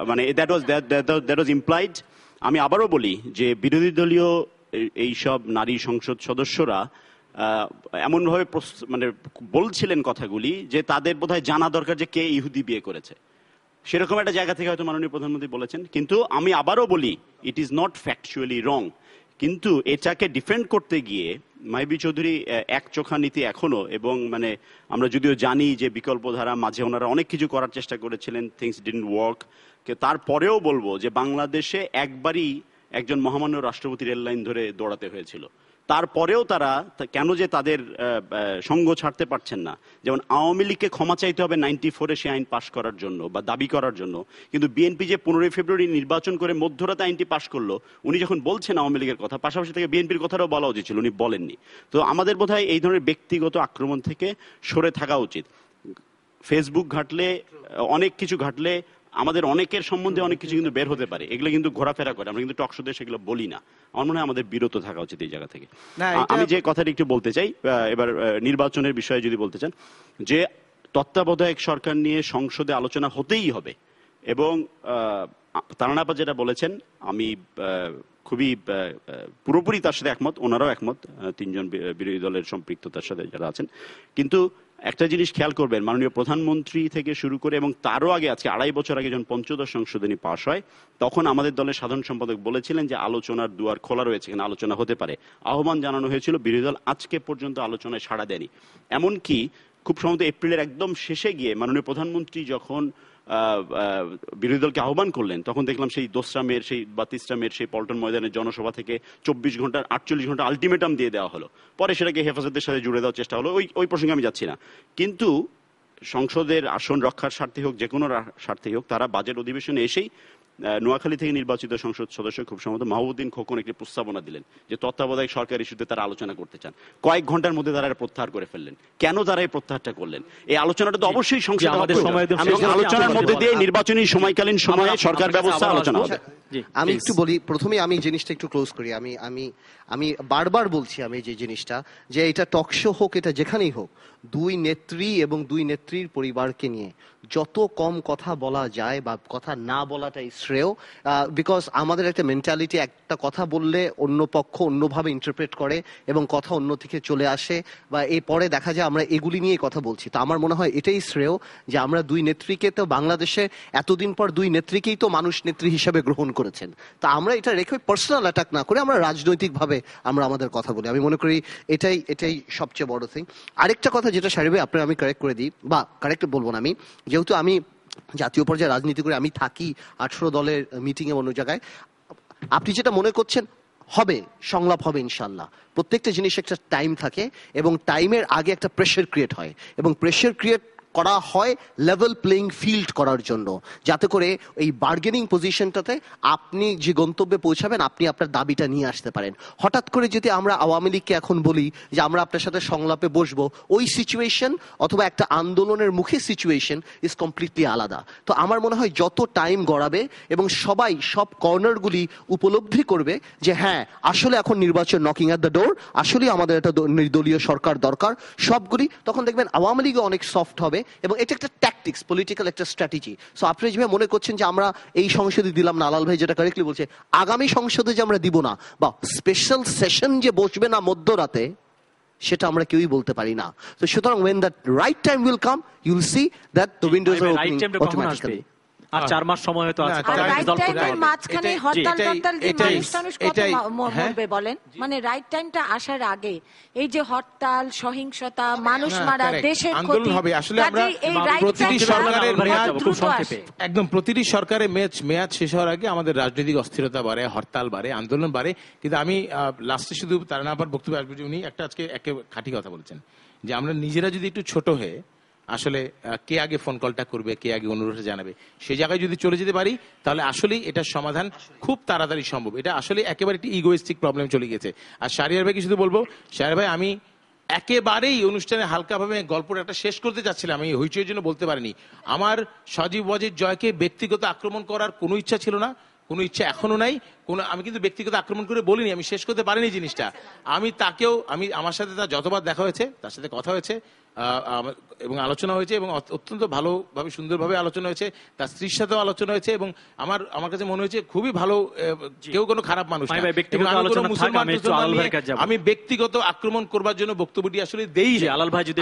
মানে দ্যাট ওয়াজ ইমপ্লাইড। আমি আবারও বলি যে বিরোধী দলীয় এইসব নারী সংসদ সদস্যরা এমনভাবে মানে বলছিলেন কথাগুলি যে তাদের বোধহয় জানা দরকার যে কে ইহুদি বিয়ে করেছে, সেরকম একটা জায়গা থেকে হয়তো মাননীয় প্রধানমন্ত্রী বলেছেন। কিন্তু আমি আবারও বলি, ইট ইজ নট ফ্যাকচুয়ালি রং। কিন্তু এটাকে ডিফেন্ড করতে গিয়ে মাহিবি চৌধুরী এক চোখা নীতি এখনো, এবং মানে আমরা যদিও জানি যে বিকল্প ধারা মাঝে ওনারা অনেক কিছু করার চেষ্টা করেছিলেন, থিংস ডিডন্ট ওয়ার্ক, তারপরেও বলবো যে বাংলাদেশে একবারই একজন মহামান্য রাষ্ট্রপতি রেল লাইন ধরে দৌড়াতে হয়েছিল, তারপরেও তারা কেন যে তাদের সঙ্গ ছাড়তে পারছেন না। যেমন আওয়ামী লীগকে ক্ষমা চাইতে হবে 94-এ সে আইন পাশ করার জন্য বা দাবি করার জন্য, কিন্তু বিএনপি যে 15 ফেব্রুয়ারি নির্বাচন করে মধ্যরাতে আইনটি পাশ করলো, উনি যখন বলছেন আওয়ামী লীগের কথা, পাশাপাশি থেকে বিএনপির কথাটাও বলা উচিত ছিল, উনি বলেননি। তো আমাদের বোধহয় এই ধরনের ব্যক্তিগত আক্রমণ থেকে সরে থাকা উচিত। ফেসবুক ঘাটলে, অনেক কিছু ঘাটলে আমাদের অনেকের সম্বন্ধে অনেক কিছু কিন্তু বের হতে পারে, এগুলো কিন্তু ঘোরাফেরা করে, আমরা কিন্তু টক শোতে সেগুলো বলি না। আমার মনে হয় আমাদের বিরত থাকা উচিত এই জায়গা থেকে। আমি যে কথাটি একটু বলতে চাই, এবার নির্বাচনের বিষয়ে যদি বলতে চান, যে তত্ত্বাবধায়ক সরকার নিয়ে সংসদে আলোচনা হতেই হবে, এবং তারান আপা যেটা বলেছেন আমি খুবই পুরোপুরি তার সাথে একমত, ওনারাও একমত, 3 জন বিরোধী দলের সম্পৃক্ততার সাথে যারা আছেন। কিন্তু একটা জিনিস খেয়াল করবেন, মাননীয় প্রধানমন্ত্রী থেকে শুরু করে এবং তারও আগে, আজকে 2.5 বছর আগে যখন 15 সংশোধনী পাশ হয়, তখন আমাদের দলের সাধারণ সম্পাদক বলেছিলেন যে আলোচনার দুয়ার খোলা রয়েছে, এখানে আলোচনা হতে পারে, আহ্বান জানানো হয়েছিল। বিরোধী দল আজকে পর্যন্ত আলোচনায় সাড়া দেয়নি। এমনকি খুব সম্ভবত এপ্রিলের একদম শেষে গিয়ে মাননীয় প্রধানমন্ত্রী যখন বিরোধী দলকে আহ্বান করলেন, তখন দেখলাম সেই 2রা মের, সেই 32রা মের সেই পল্টন ময়দানের জনসভা থেকে 24 ঘন্টার 48 ঘন্টা আলটিমেটাম দিয়ে দেওয়া হলো। পরে সেটাকে হেফাজতের সাথে জুড়ে দেওয়ার চেষ্টা হলো, ওই প্রসঙ্গে আমি যাচ্ছি না। কিন্তু সংসদের আসন রক্ষার স্বার্থে হোক, যে কোনো স্বার্থে হোক, তারা বাজেট অধিবেশনে এসেই নোয়াখালী থেকে নির্বাচিত সংসদ সদস্য খুব সম্ভবত মাহবুদ্দিন খোকন একটি প্রস্তাবনা দিলেন যে তত্ত্বাবধায়ক সরকার ইস্যুতে তারা আলোচনা করতে চান। কয়েক ঘন্টার মধ্যে তারা এটা প্রত্যাহার করে ফেললেন। কেন তারা এই প্রত্যাহারটা করলেন? এই আলোচনাটা তো অবশ্যই সংসদে আলোচনার মধ্যে দিয়ে নির্বাচনী সময়কালীন সময়ে সরকার ব্যবস্থা আলোচনা হবে। আমি একটু বলি, প্রথমে আমি জিনিসটা একটু ক্লোজ করি। আমি বারবার বলছি আমি যে জিনিসটা, যে এটা টক শো হোক, এটা যেখানেই হোক, দুই নেত্রী এবং দুই নেত্রীর পরিবারকে নিয়ে যত কম কথা বলা যায় বা কথা না বলাটাই শ্রেয়। বিকজ আমাদের একটা মেন্টালিটি, একটা কথা বললে অন্য পক্ষ অন্যভাবে ইন্টারপ্রেট করে এবং কথা অন্য থেকে চলে আসে, বা এই পরে দেখা যায় আমরা এগুলি নিয়ে কথা বলছি। তো আমার মনে হয় এটাই শ্রেয় যে আমরা দুই নেত্রীকে, তো বাংলাদেশে এতদিন পর দুই নেত্রীকেই তো মানুষ নেত্রী হিসেবে গ্রহণ করেছেন। তা আমরা এটা রেখে পার্সোনাল অ্যাটাক না করে আমরা রাজনৈতিকভাবে আমরা আমাদের কথা বলি। আমি মনে করি এটাই সবচেয়ে বড় থিং। আরেকটা কথা যেটা সারি ভাই আপনার আমি কারেক্ট করে দিই, বা কারেক্ট বলবো না, আমি যেহেতু আমি জাতীয় পর্যায়ে রাজনীতি করে, আমি থাকি 18 দলের মিটিং এ অন্য জায়গায়, আপনি যেটা মনে করছেন হবে, সংলাপ হবে ইনশাল্লাহ। প্রত্যেকটা জিনিস একটা টাইম থাকে এবং টাইমের আগে একটা প্রেশার ক্রিয়েট হয়, এবং প্রেশার ক্রিয়েট করা হয় লেভেল প্লেইং ফিল্ড করার জন্য, যাতে করে এই বার্গেনিং পজিশনটাতে আপনি যে গন্তব্যে পৌঁছাবেন আপনি আপনার দাবিটা নিয়ে আসতে পারেন। হঠাৎ করে যদি আমরা আওয়ামী লীগকে এখন বলি যে আমরা আপনার সাথে সংলাপে বসবো, ওই সিচুয়েশন অথবা একটা আন্দোলনের মুখে সিচুয়েশন ইজ কমপ্লিটলি আলাদা। তো আমার মনে হয় যত টাইম গড়াবে এবং সবাই সব কর্নারগুলি উপলব্ধি করবে যে হ্যাঁ আসলে এখন নির্বাচন নকিং অ্যাট দ্য ডোর, আসলে আমাদের একটা নির্দলীয় সরকার দরকার, সবগুলি, তখন দেখবেন আওয়ামী লীগও অনেক সফট হবে এবং এটা একটা ট্যাকটিক্স, পলিটিক্যাল একটা স্ট্র্যাটেজি। সো আপনি যেভাবে মনে করছেন যে আমরা এই সংসদে দিলাম না, আলাল ভাই যেটা কারেক্টলি বলছে, আগামী সংসদে যে আমরা দিব না, বা স্পেশাল সেশন যে বসবে না মধ্যরাতে, সেটা আমরা কেউই বলতে পারি না। তো সুতরাং when that right time will come, you'll see that the windows are opening automatically. আর 4 মাস সময় হয়তো আছে। আর রাইট টাইমের মাঝখানে হরতাল দিয়ে মানুষ কত মরবে বলেন? মানে রাইট টাইমটা আসার আগে এই যে হরতাল, সহিংসতা, মানুষ মারা, দেশের আন্দোলন হবে। আসলে আমরা প্রতিটি সরকারের মেয়াদ খুব সংক্ষেপে, একদম প্রতিটি সরকারের মেয়াদ শেষ হওয়ার আগে আমাদের রাজনৈতিক অস্থিরতা বাড়ে, হরতাল বাড়ে, আন্দোলন বাড়ে। কিন্তু আমি লাস্টে শুধু তারা না আবার বক্তব্য আসবে, উনি একটা আজকে একে খাঁটি কথা বলেছেন যে আমরা নিজেরা যদি একটু ছোট হয়ে আসলে কে আগে ফোন কলটা করবে, কে আগে অনুরোধ জানাবে, সেই জায়গায় যদি চলে যেতে পারি তাহলে আসলেই এটার সমাধান খুব তাড়াতাড়ি সম্ভব। এটা আসলে একেবারে একটি ইগোইস্টিক প্রবলেম চলে গেছে। আর শাহরিয়ার ভাইকে শুধু বলবো, শাহরিয়ার ভাই আমি একেবারেই অনুষ্ঠানে হালকাভাবে গল্পটা একটা শেষ করতে চাচ্ছিলাম, আমি হইচইয়ের জন্য বলতে পারিনি। আমার সজীব ওয়াজিদ জয়কে ব্যক্তিগত আক্রমণ করার কোনো ইচ্ছা ছিল না, কোনো ইচ্ছা এখনো নাই। আমি কিন্তু ব্যক্তিগত আক্রমণ করে বলিনি, আমি শেষ করতে পারিনি জিনিসটা। আমি তাকেও, আমার সাথে তার যতবার দেখা হয়েছে, তার সাথে কথা হয়েছে এবং আলোচনা হয়েছে, এবং অত্যন্ত ভালোভাবে সুন্দরভাবে আলোচনা হয়েছে, তার স্ত্রীর সাথেও আলোচনা হয়েছে, এবং আমার কাছে মনে হয়েছে খুবই ভালো, কেউ কোনো খারাপ মানুষ না। আমি ব্যক্তিগত আক্রমণ করবার জন্য বক্তব্যটি আসলে দেই।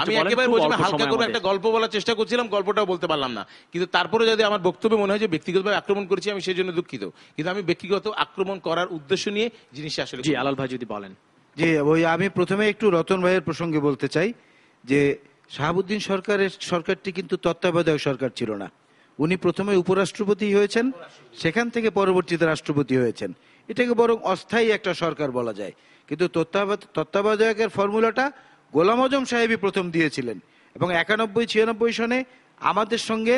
আমি একেবারে বলছি, হালকা করে একটা গল্প বলার চেষ্টা করছিলাম, গল্পটাও বলতে পারলাম না। কিন্তু তারপরে যদি আমার বক্তব্যে মনে হয় যে ব্যক্তিগতভাবে আক্রমণ করেছি, আমি সেই জন্য দুঃখিত। কিন্তু আমি ব্যক্তিগত আক্রমণ করার উদ্দেশ্য নিয়ে জিনিসটা আসলে। জি আলাল ভাই যদি বলেন। যে ওই আমি প্রথমে একটু রতন ভাইয়ের প্রসঙ্গে বলতে চাই যে শাহাবুদ্দিন সরকারটি কিন্তু তত্ত্বাবধায়ক সরকার ছিল না। উনি প্রথমে উপরাষ্ট্রপতি হয়েছেন, সেখান থেকে পরবর্তীতে রাষ্ট্রপতি হয়েছেন। এটাকে বরং অস্থায়ী একটা সরকার বলা যায়। কিন্তু তত্ত্বাবধায়কের ফর্মুলাটা গোলাম আজম সাহেবই প্রথম দিয়েছিলেন, এবং 91-96 সনে আমাদের সঙ্গে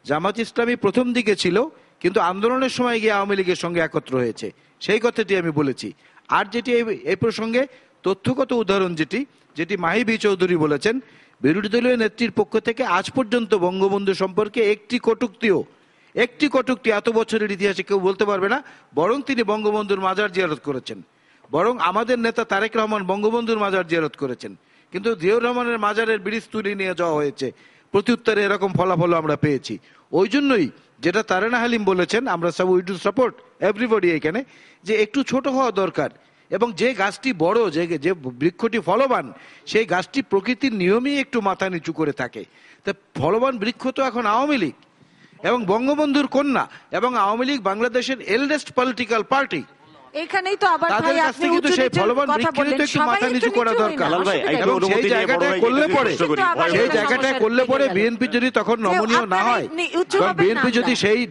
জামাত ইসলামী প্রথম দিকে ছিল, কিন্তু আন্দোলনের সময় গিয়ে আওয়ামী লীগের সঙ্গে একত্র হয়েছে, সেই কথাটি আমি বলেছি। আর যেটি এই প্রসঙ্গে তথ্যগত উদাহরণ যেটি মাহি বি চৌধুরী বলেছেন, বিরোধী দলীয় নেত্রীর পক্ষ থেকে আজ পর্যন্ত বঙ্গবন্ধু সম্পর্কে একটি কটূক্তি এত বছরের ইতিহাসে কেউ বলতে পারবে না। বরং তিনি বঙ্গবন্ধুর মাজার জিয়ারত করেছেন, বরং আমাদের নেতা তারেক রহমান বঙ্গবন্ধুর মাজার জিয়ারত করেছেন, কিন্তু জিয়াউর রহমানের মাজারের ব্রিজ তুলে নিয়ে যাওয়া হয়েছে। প্রত্যুত্তরে এরকম ফলাফল আমরা পেয়েছি। ওই জন্যই যেটা তারেনা হালিম বলেছেন, আমরা সব উই ডু সাপোর্ট এভরিবডি এখানে, যে একটু ছোট হওয়া দরকার, এবং যে গাছটি বড়, যে বৃক্ষটি ফলবান, সেই গাছটি প্রকৃতির নিয়মেই একটু মাথা নিচু করে থাকে। তা ফলবান বৃক্ষ তো এখন আওয়ামী লীগ এবং বঙ্গবন্ধুর কন্যা, এবং আওয়ামী লীগ বাংলাদেশের এল্ডেস্ট পলিটিক্যাল পার্টি। এখানেই তো আবার তাদের কাছ থেকে কিন্তু সেই ফলবান বৃক্ষেরও তো একটু মাথা নিচু করা দরকার। এবং সেই জায়গাটায় করলে পরে বিএনপি যদি তখন নমনীয় না হয়, বিএনপি যদি সেই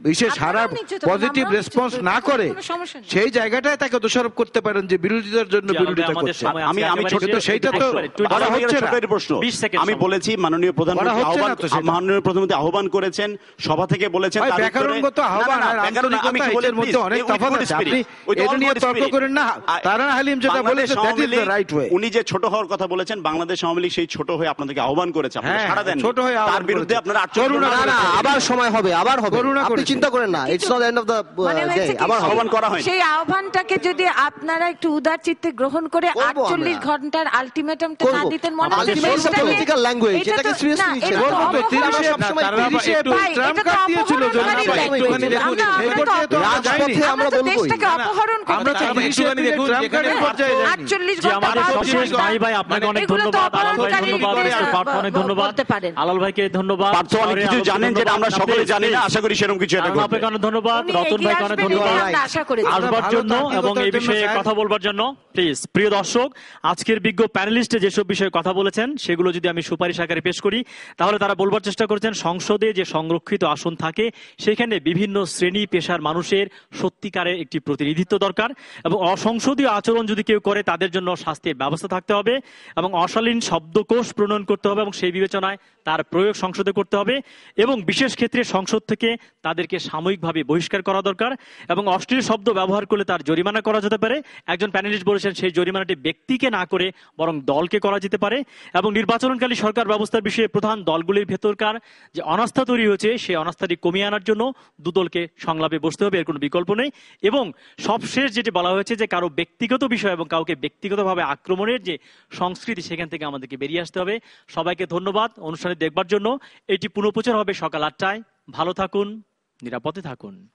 বিশেষ হারা আপনারাও নিচ্ছেন, তখন পজিটিভ আমরাও রেসপন্স নিচ্ছি, না তাতে করে কোনো সমস্যা নেই। সেই জায়গাটায় তাকে দোষারোপ করতে পারেন যে বিরোধিতার জন্য জি, বিরোধিতা আমাদের করছে। সময় আছে, আমি একেবারে ছোট- শেষ। সেইটা তো একবারে, একটু করা আমার হচ্ছে একটা না। ছোট একটা প্রশ্ন 20 সেকেন্ড আমি সময়। বলেছি মাননীয় প্রধানমন্ত্রী করা হচ্ছে আহ্বান না তো সেটা। মাননীয় প্রধানমন্ত্রী আহ্বান করেছেন সভা থেকে বলেছেন ভাই, তার উত্তরে- ব্যাকরণগত না, না, আহ্বান না, আর ব্যাকরণ- আমি আন্তরিকতা কি বলি, এর মধ্যে please, অনেক with তফাৎ good আছে। spirit, আপনি with এটা all নিয়ে good তর্ক spirit। করেন না। তারানা হালিম যেটা বাংলাদেশ বলেছে, that is the Awami right way। League, উনি যে ছোট হওয়ার কথা বলেছেন, বাংলাদেশ আওয়ামী লীগ সেই ছোট হয়ে আপনাদেরকে আহ্বান করেছে, আপনারা হ্যাঁ, সাড়া দেন ছোট হয়ে আহ্বান তার বিরুদ্ধে করেছে। আপনারা করুণা না না আবার সময় হবে, আবার হবে, করুণা আপনি করেছে। চিন্তা করেন না, it's not end of the মানে ডে, হয়েছে কি, আবার হবে। আহ্বান করা হয়নি। সেই আহ্বানটাকে যদি আপনারা একটু উদার চিত্তে গ্রহণ করে করবো 48 আমরা। ঘন্টার আলটিমেটামটা না করবো। দিতেন মনে আমাদের হচ্ছে ultimate দেশটাকে- political language, এটা এটাকে তো- seriously না, নিচ্ছেন। এটা তো করবো তো, অপহরণকারী 30 সবসময় তারা আবার 30 একটু- ভাই, ট্রাম্প এটা তো কার্ড দিয়েছিল অপহরণকারী জনাব। দেশ। একটুখানি দেখুন, আমরা- সেই আমরা তো পর্যায়ে তো আমরা রাজপথে যাইনি। আমরা আমরা তো বলবোই। দেশটাকে না, না, অপহরণ করতে আমরা চাই। তার একটুখানি দেখুন, ট্রাম্প যেখানে কার্ডের পর্যায়ে যায়নি। 48 জি, ঘন্টা আমাদের বা সবশেষ 24 ভাই ভাই আপনাকে অনেক এগুলো তো ধন্যবাদ, আলাল ভাই অপহরণকারী ধন্যবাদ, দেশ মিস্টার পার্থ অনেক ধন্যবাদ, বলতে পারেন। আলাল ভাইকে ধন্যবাদ, পার্থ অনেক কিছু শহরে জানেন যেটা আমরা ধন্যবাদ, সকলে please, জানি না, please। আশা করি সেরকম কিছু একটা আলাল করবেন। আপনাকে অনেক ধন্যবাদ, উনি রতন এগিয়ে ভাইকে অনেক আসবেন ধন্যবাদ এটাই আমরা আশা করেছি। আসবার ভালো জন্য এবং তাত্ত্বিকতার এই জন্য বিষয়ে স্যার। কথা বলবার জন্য। প্লিজ প্রিয় দর্শক, আজকের বিজ্ঞ প্যানেলিস্টে যেসব বিষয়ে কথা বলেছেন সেগুলো যদি আমি সুপারিশ আকারে পেশ করি, তাহলে তারা বলবার চেষ্টা করেছেন সংসদে যে সংরক্ষিত আসন থাকে সেখানে বিভিন্ন শ্রেণী পেশার মানুষের সত্যিকারের একটি প্রতিনিধিত্ব দরকার, এবং অসংসদীয় আচরণ যদি কেউ করে তাদের জন্য শাস্তির ব্যবস্থা থাকতে হবে, এবং অশালীন শব্দকোষ প্রণয়ন করতে হবে এবং সেই বিবেচনায় তার প্রয়োগ সংসদে করতে হবে, এবং বিশেষ ক্ষেত্রে সংসদ থেকে তাদেরকে সাময়িকভাবে বহিষ্কার করা দরকার, এবং অশ্লীল শব্দ ব্যবহার করলে তার জরিমানা করা যেতে পারে। একজন প্যানেলিস্ট বলেছেন সেই জরিমানাটি ব্যক্তিকে না করে বরং দলকে করা যেতে পারে, এবং নির্বাচনকালী সরকার ব্যবস্থার বিষয়ে প্রধান দলগুলির ভেতরকার যে অনাস্থা তৈরি হয়েছে সেই অনাস্থাটি কমিয়ে আনার জন্য দুদলকে সংলাপে বসতে হবে, এর কোনো বিকল্প নেই। এবং সবশেষ যেটি বলা হয়েছে যে কারো ব্যক্তিগত বিষয় এবং কাউকে ব্যক্তিগতভাবে আক্রমণের যে সংস্কৃতি সেখান থেকে আমাদেরকে বেরিয়ে আসতে হবে। সবাইকে ধন্যবাদ অনুষ্ঠানে দেখবার জন্য। এটি পুনঃপ্রচার হবে সকাল 8টায়। ভালো থাকুন, নিরাপদে থাকুন।